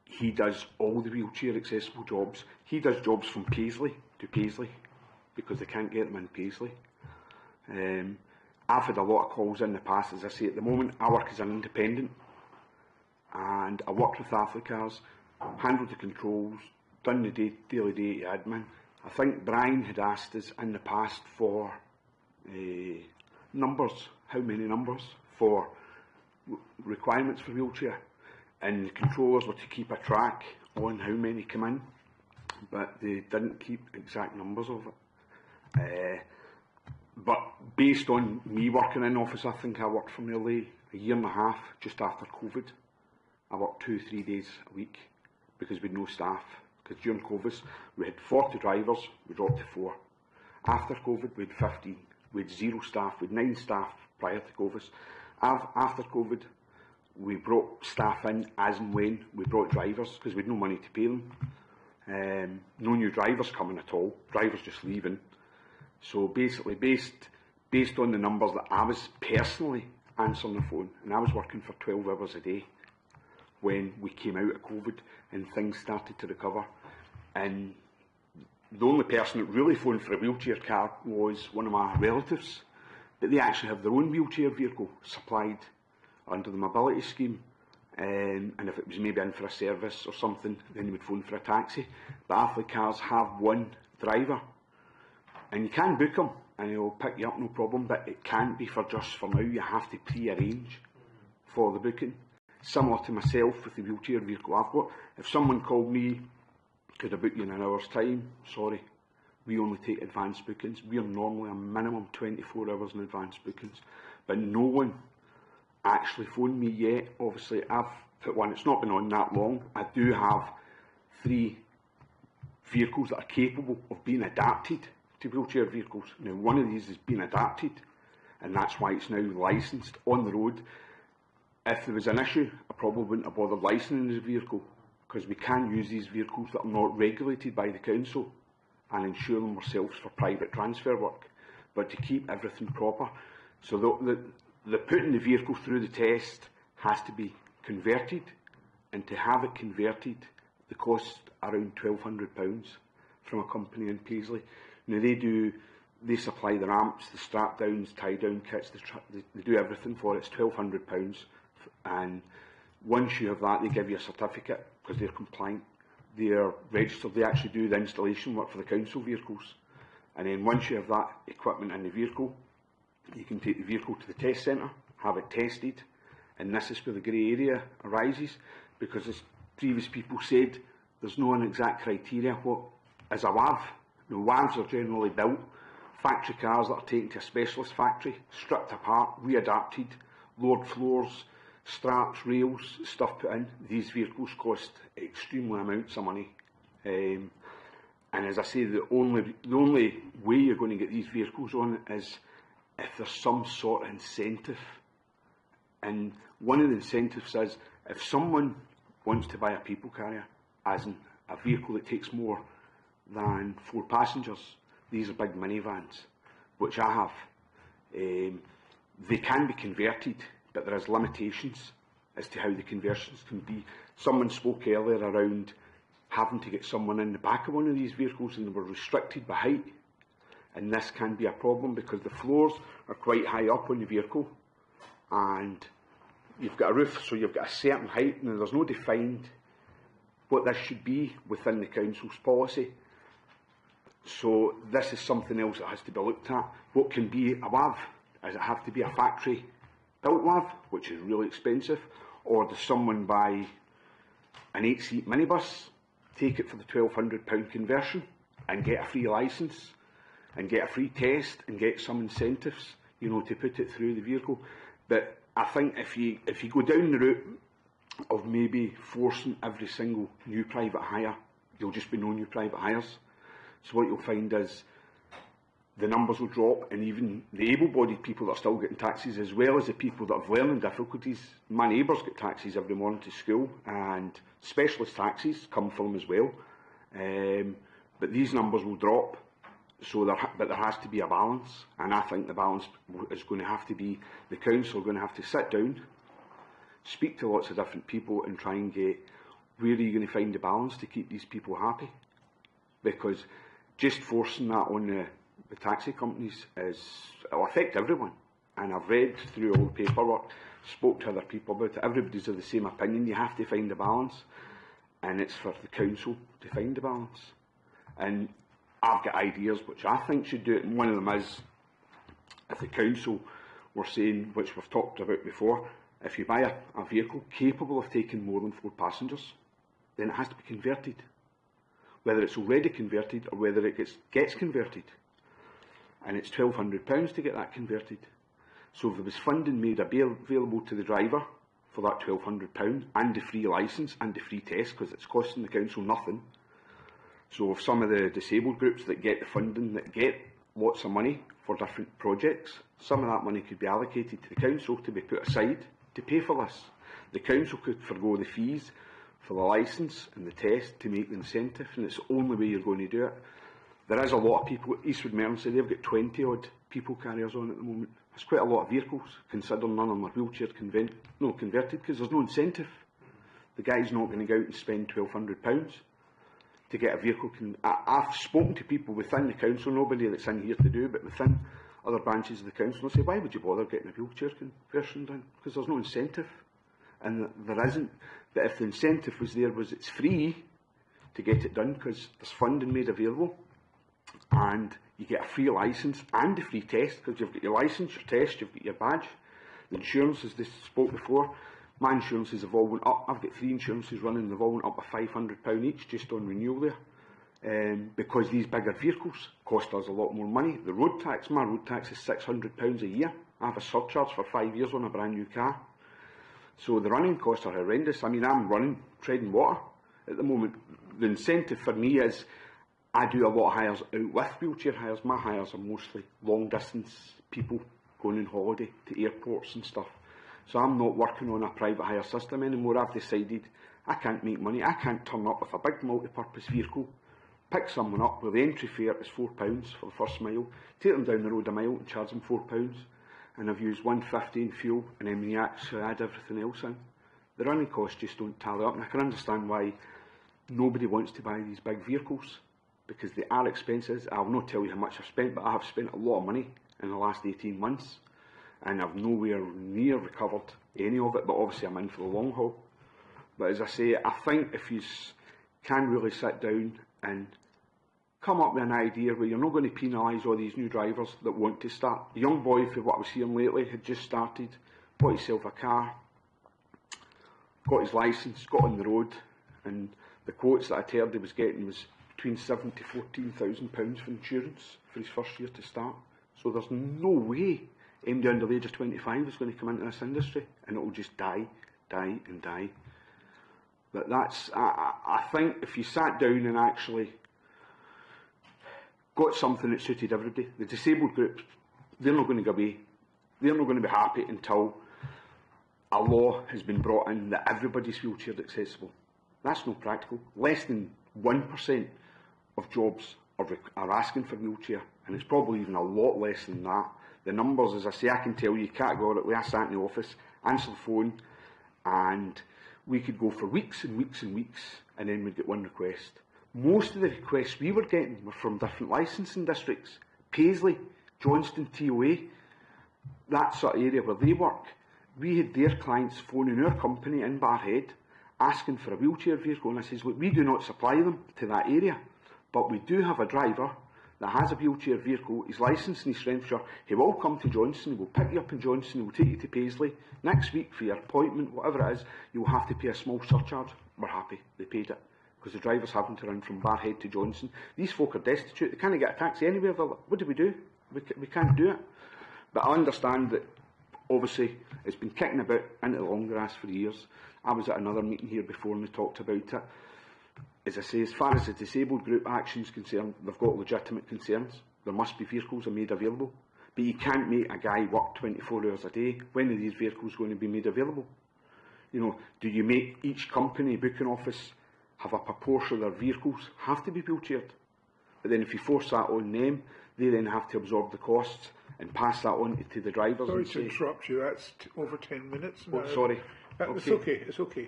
He does all the wheelchair accessible jobs. He does jobs from Paisley to Paisley because they can't get them in Paisley. I've had a lot of calls in the past. As I say, at the moment I work as an independent, and I worked with Africars, handled the controls, done the daily day admin. I think Brian had asked us in the past for numbers, how many numbers for requirements for wheelchair, and the controllers were to keep a track on how many come in, but they didn't keep exact numbers of it. But based on me working in office, I think I worked for nearly a year and a half just after COVID. I worked 2-3 days a week because we had no staff. Because during COVID we had 40 drivers, we dropped to 4. After COVID we had 15. We had 0 staff. We had 9 staff prior to COVID. After COVID we brought staff in as and when we brought drivers because we had no money to pay them. No new drivers coming at all. Drivers just leaving. So basically, based on the numbers that I was personally answering the phone, and I was working for 12 hours a day when we came out of COVID and things started to recover. And the only person that really phoned for a wheelchair car was one of my relatives, but they actually have their own wheelchair vehicle supplied under the mobility scheme. And if it was maybe in for a service or something, then they would phone for a taxi. But Africars have one driver. And you can book them, and he'll pick you up, no problem, but it can't be for just for now. You have to pre-arrange for the booking. Similar to myself with the wheelchair vehicle I've got. If someone called me, could I book you in an hour's time? Sorry, we only take advance bookings. We are normally a minimum 24 hours in advance bookings. But no one actually phoned me yet. Obviously, I've put one, it's not been on that long. I do have 3 vehicles that are capable of being adapted to wheelchair vehicles. Now, one of these has been adapted, and that's why it's now licensed on the road. If there was an issue, I probably wouldn't have bothered licensing the vehicle, because we can use these vehicles that are not regulated by the council and insure them ourselves for private transfer work, but to keep everything proper. So the putting the vehicle through the test has to be converted, and to have it converted, the cost around £1,200 from a company in Paisley. Now they supply the ramps, the strap downs, tie down kits, they do everything for it. It's £1,200, and once you have that, they give you a certificate because they're compliant, they're registered, they actually do the installation work for the council vehicles. And then once you have that equipment in the vehicle, you can take the vehicle to the test centre, have it tested, and this is where the grey area arises, because as previous people said, there's no an exact criteria what is a WAV. Now, WAVs are generally built, factory cars that are taken to a specialist factory, stripped apart, readapted, lowered floors, straps, rails, stuff put in. These vehicles cost extremely amounts of money. And as I say, the only way you're going to get these vehicles on is if there's some sort of incentive. And one of the incentives is if someone wants to buy a people carrier, as in a vehicle that takes more than 4 passengers, these are big minivans, which I have. They can be converted, but there is limitations as to how the conversions can be. Someone spoke earlier around having to get someone in the back of one of these vehicles, and they were restricted by height. And this can be a problem because the floors are quite high up on the vehicle, and you've got a roof, so you've got a certain height, and there's no defined what this should be within the council's policy. So this is something else that has to be looked at. What can be a WAV? Does it have to be a factory built WAV, which is really expensive, or does someone buy an 8-seat minibus, take it for the £1,200 conversion and get a free licence and get a free test and get some incentives, you know, to put it through the vehicle? But I think if you go down the route of maybe forcing every single new private hire, there'll just be no new private hires. So what you'll find is the numbers will drop, and even the able-bodied people that are still getting taxis, as well as the people that have learning difficulties. My neighbours get taxis every morning to school, and specialist taxis come for them as well. But these numbers will drop, so but there has to be a balance, and I think the balance is going to have to be the council are going to have to sit down, speak to lots of different people, and try and get where are you going to find the balance to keep these people happy, because just forcing that on the taxi companies it'll affect everyone. And I've read through all the paperwork, spoke to other people about it, everybody's of the same opinion. You have to find a balance, and it's for the council to find the balance. And I've got ideas which I think should do it, and one of them is, if the council were saying, which we've talked about before, if you buy a vehicle capable of taking more than 4 passengers, then it has to be converted. Whether it's already converted or whether it gets converted. And it's £1,200 to get that converted. So if there was funding made available to the driver for that £1,200 and the free licence and the free test, because it's costing the council nothing. So if some of the disabled groups that get the funding, that get lots of money for different projects, some of that money could be allocated to the council to be put aside to pay for this. The council could forgo the fees for the licence and the test to make the incentive, and it's the only way you're going to do it. There is a lot of people at Eastwood Mearnsey, they've got 20 odd people carriers on at the moment. That's quite a lot of vehicles, considering none of them are wheelchair converted, because there's no incentive. The guy's not going to go out and spend £1,200 to get a vehicle. I've spoken to people within the council, nobody that's in here to do, but within other branches of the council, and say, why would you bother getting a wheelchair conversion done? Because there's no incentive. And there isn't. But if the incentive was there, was it's free to get it done because there's funding made available, and you get a free licence and a free test, because you've got your licence, your test, you've got your badge. The insurance, as they spoke before, my insurances have all went up. I've got 3 insurances running, they've all went up by £500 each just on renewal there, because these bigger vehicles cost us a lot more money. The road tax, my road tax is £600 a year. I have a surcharge for 5 years on a brand new car. So the running costs are horrendous. I mean, I'm treading water at the moment. The incentive for me is I do a lot of hires out with wheelchair hires. My hires are mostly long distance people going on holiday to airports and stuff. So I'm not working on a private hire system anymore. I've decided I can't make money. I can't turn up with a big multi-purpose vehicle, pick someone up where the entry fare is £4 for the first mile, take them down the road a mile and charge them £4. And I've used £1.50 in fuel, and then when you actually add everything else in, the running costs just don't tally up. And I can understand why nobody wants to buy these big vehicles, because they are expensive. I'll not tell you how much I've spent, but I have spent a lot of money in the last 18 months, and I've nowhere near recovered any of it, but obviously I'm in for the long haul. But as I say, I think if you can really sit down and come up with an idea where you're not going to penalise all these new drivers that want to start. The young boy, for what I was hearing lately, had just started, bought himself a car, got his licence, got on the road, and the quotes that I'd heard he was getting was between £7,000 to £14,000 for insurance for his first year to start. So there's no way anybody under the age of 25 is going to come into this industry, and it will just die and die. But that's, I think if you sat down and actually got something that suited everybody, the disabled groups, they're not going to go away. They're not going to be happy until a law has been brought in that everybody's wheelchair accessible. That's not practical. Less than 1% of jobs are asking for wheelchair, and it's probably even a lot less than that. The numbers, as I say, I can tell you categorically. I sat in the office, answered the phone, and we could go for weeks and weeks and weeks, and then we'd get one request. Most of the requests we were getting were from different licensing districts. Paisley, Johnston, TOA, that sort of area where they work. We had their clients phoning our company in Barhead, asking for a wheelchair vehicle, and I says, look, we do not supply them to that area, but we do have a driver that has a wheelchair vehicle. He's licensed in East Renfrewshire. He will come to Johnston, he will pick you up in Johnston, he will take you to Paisley. Next week for your appointment, whatever it is, you will have to pay a small surcharge. We're happy, they paid it, because the driver's having to run from Barhead to Johnston. These folk are destitute, they can't get a taxi anywhere. What do? We can't do it. But I understand that obviously it's been kicking about into the long grass for years. I was at another meeting here before and we talked about it. As I say, as far as the disabled group action is concerned, they've got legitimate concerns. There must be vehicles made available. But you can't make a guy work 24 hours a day. When are these vehicles going to be made available? You know, do you make each company, booking office, have a proportion of their vehicles have to be wheelchaired? But then if you force that on them, they then have to absorb the costs and pass that on to the drivers. Sorry to interrupt you, that's over 10 minutes now. Oh, sorry. It's okay, it's okay.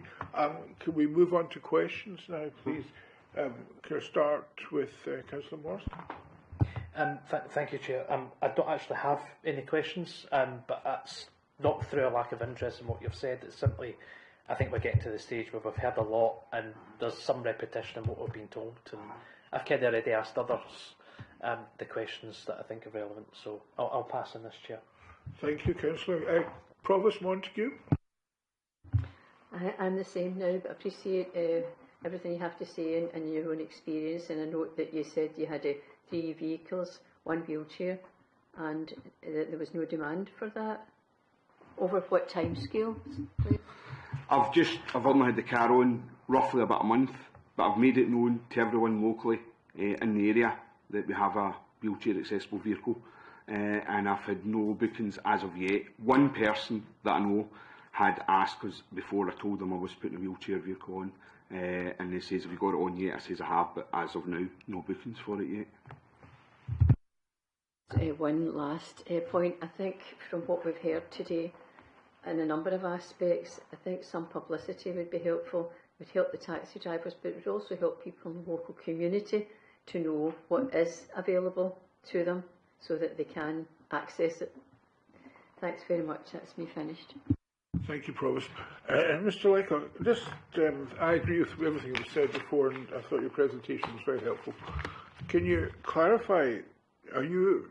Can we move on to questions now, please? Can I start with Councillor Morrison? Thank you, Chair. I don't actually have any questions, but that's not through a lack of interest in what you've said. It's simply, I think we're getting to the stage where we've heard a lot and there's some repetition in what we've been told. And I've kind of already asked others the questions that I think are relevant, so I'll pass on this, Chair. Thank you, Councillor. Provost Montague? I'm the same now, but I appreciate everything you have to say and your own experience. And I note that you said you had 3 vehicles, 1 wheelchair, and that there was no demand for that. Over what time scale? I've only had the car on roughly about a month, but I've made it known to everyone locally in the area that we have a wheelchair accessible vehicle, and I've had no bookings as of yet. One person that I know had asked, because before I told them I was putting a wheelchair vehicle on, and they says, have you got it on yet? I says I have, but as of now, no bookings for it yet. One last point. I think from what we've heard today, in a number of aspects, I think some publicity would be helpful. It would help the taxi drivers, but it would also help people in the local community to know what is available to them so that they can access it. Thanks very much. That's me finished. Thank you, Provost. Mr. Leclerc, I agree with everything you said before, and I thought your presentation was very helpful. Can you clarify, do you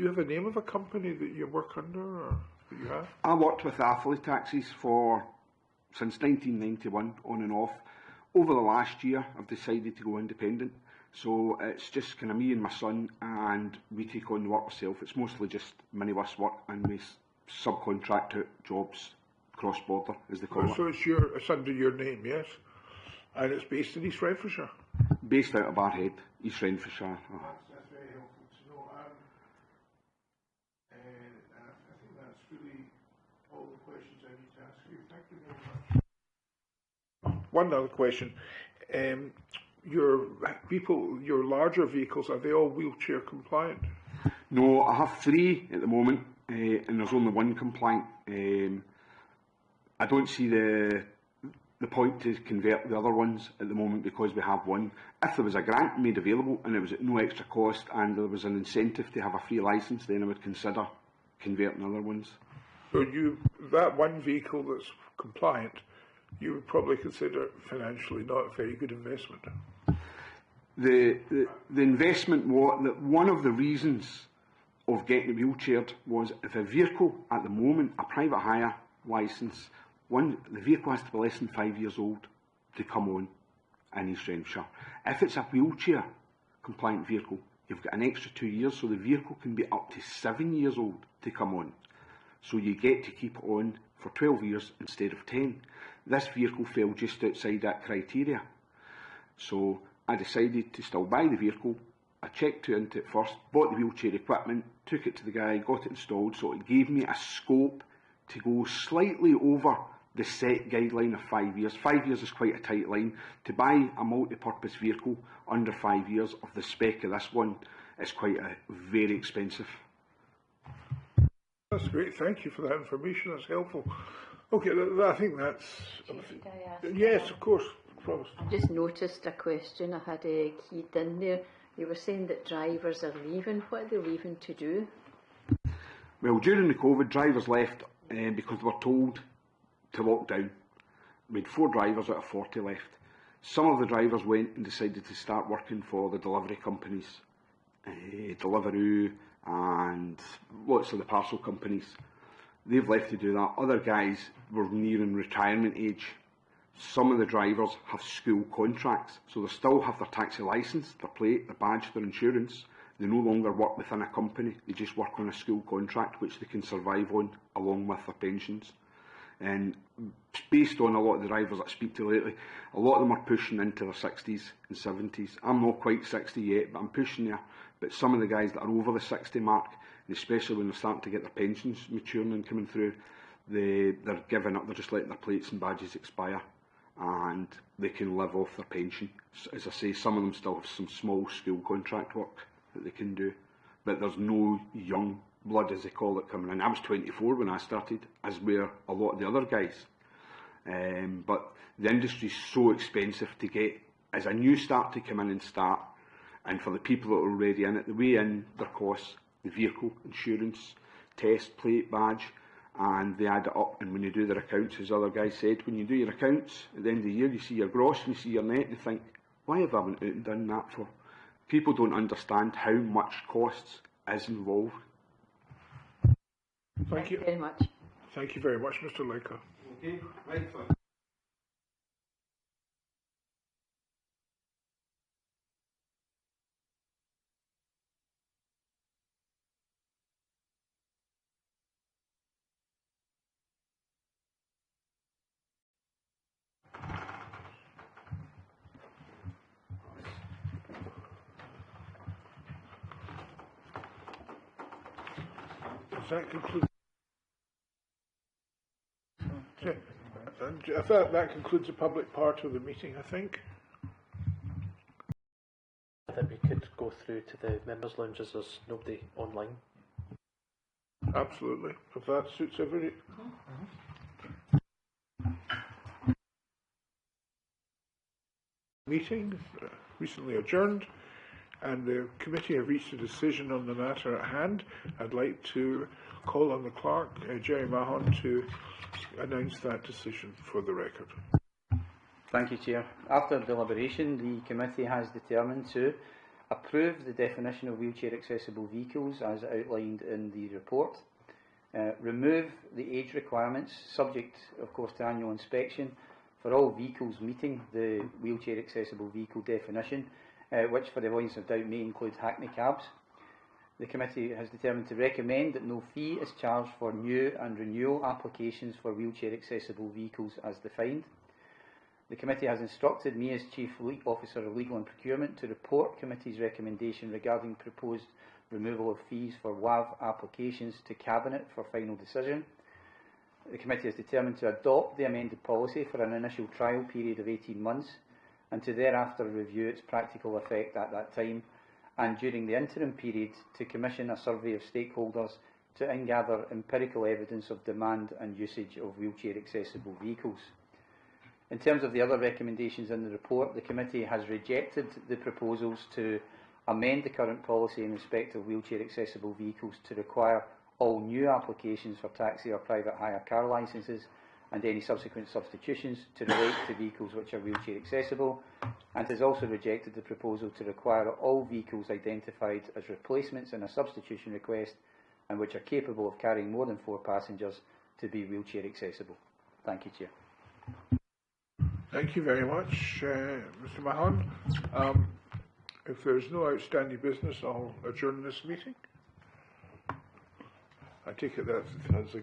have a name of a company that you work under, or that you have? I worked with Athlete Taxis since 1991, on and off. Over the last year, I've decided to go independent. So it's just kind of me and my son, and we take on the work ourselves. It's mostly just minibus work, and we subcontract out jobs cross-border, as they call it. So it's under your name, yes? And it's based in East Renfrewshire? Based out of Barhead, East Renfrewshire. That's very helpful to know. And I think that's really all the questions I need to ask you. Thank you very much. One other question. Your larger vehicles, are they all wheelchair compliant? No, I have 3 at the moment, and there's only 1 compliant. I don't see the point to convert the other ones at the moment because we have 1. If there was a grant made available and it was at no extra cost and there was an incentive to have a free licence, then I would consider converting other ones. So that 1 vehicle that's compliant, you would probably consider financially not a very good investment. The investment, one of the reasons of getting wheelchaired was if a vehicle at the moment, a private hire licence, the vehicle has to be less than 5 years old to come on in East Renfrewshire. If it's a wheelchair compliant vehicle, you've got an extra 2 years, so the vehicle can be up to 7 years old to come on. So you get to keep it on for 12 years instead of 10. This vehicle fell just outside that criteria. So I decided to still buy the vehicle. I checked into it first, bought the wheelchair equipment, took it to the guy, got it installed, so it gave me a scope to go slightly over the set guideline of 5 years. 5 years is quite a tight line. To buy a multi-purpose vehicle under 5 years of the spec of this one is quite very expensive. That's great. Thank you for that information. That's helpful. Okay, I think that's... Could I ask? Yes, of course. Promise. I just noticed a question I had keyed in there. You were saying that drivers are leaving. What are they leaving to do? Well, during the COVID, drivers left because they were told to lock down. We had 4 drivers out of 40 left. Some of the drivers went and decided to start working for the delivery companies, Deliveroo and lots of the parcel companies. They've left to do that. Other guys were nearing retirement age. Some of the drivers have school contracts, so they still have their taxi licence, their plate, their badge, their insurance. They no longer work within a company, they just work on a school contract which they can survive on along with their pensions. And based on a lot of the drivers that I speak to lately, a lot of them are pushing into their 60s and 70s. I'm not quite 60 yet, but I'm pushing there. But some of the guys that are over the 60 mark, and especially when they're starting to get their pensions maturing and coming through, they're giving up, they're just letting their plates and badges expire and they can live off their pension. As I say, some of them still have some small school contract work that they can do, but there's no young blood, as they call it, coming in. I was 24 when I started, as were a lot of the other guys. But the industry's so expensive to get as a new start to come in and start, and for the people that are already in it, the way in their costs, the vehicle, insurance, test, plate, badge, and they add it up. And when you do their accounts, as other guys said, when you do your accounts at the end of the year, you see your gross and you see your net, and you think, why have I went out and done that for? People don't understand how much costs is involved. Thank you very much. Thank you very much, Mr. Leica. Okay, right. That concludes. I thought that concludes the public part of the meeting, I think. That we could go through to the members' lounges. There's nobody online. Absolutely. If that suits everybody. Meeting recently adjourned, and the committee have reached a decision on the matter at hand. I'd like to call on the clerk, Jerry Mahon, to announce that decision for the record. Thank you, Chair. After deliberation, the committee has determined to approve the definition of wheelchair accessible vehicles as outlined in the report, remove the age requirements, subject of course to annual inspection, for all vehicles meeting the wheelchair accessible vehicle definition, which for the avoidance of doubt may include hackney cabs. The committee has determined to recommend that no fee is charged for new and renewal applications for wheelchair accessible vehicles as defined. The committee has instructed me as Chief Officer of Legal and Procurement to report committee's recommendation regarding proposed removal of fees for WAV applications to Cabinet for final decision. The committee has determined to adopt the amended policy for an initial trial period of 18 months and to thereafter review its practical effect at that time, and during the interim period to commission a survey of stakeholders to gather empirical evidence of demand and usage of wheelchair accessible vehicles. In terms of the other recommendations in the report, the committee has rejected the proposals to amend the current policy in respect of wheelchair accessible vehicles to require all new applications for taxi or private hire car licences and any subsequent substitutions to relate to vehicles which are wheelchair accessible, and has also rejected the proposal to require all vehicles identified as replacements in a substitution request and which are capable of carrying more than 4 passengers to be wheelchair accessible. Thank you, Chair. Thank you very much, Mr. Mahon. If there is no outstanding business, I'll adjourn this meeting. I take it that as a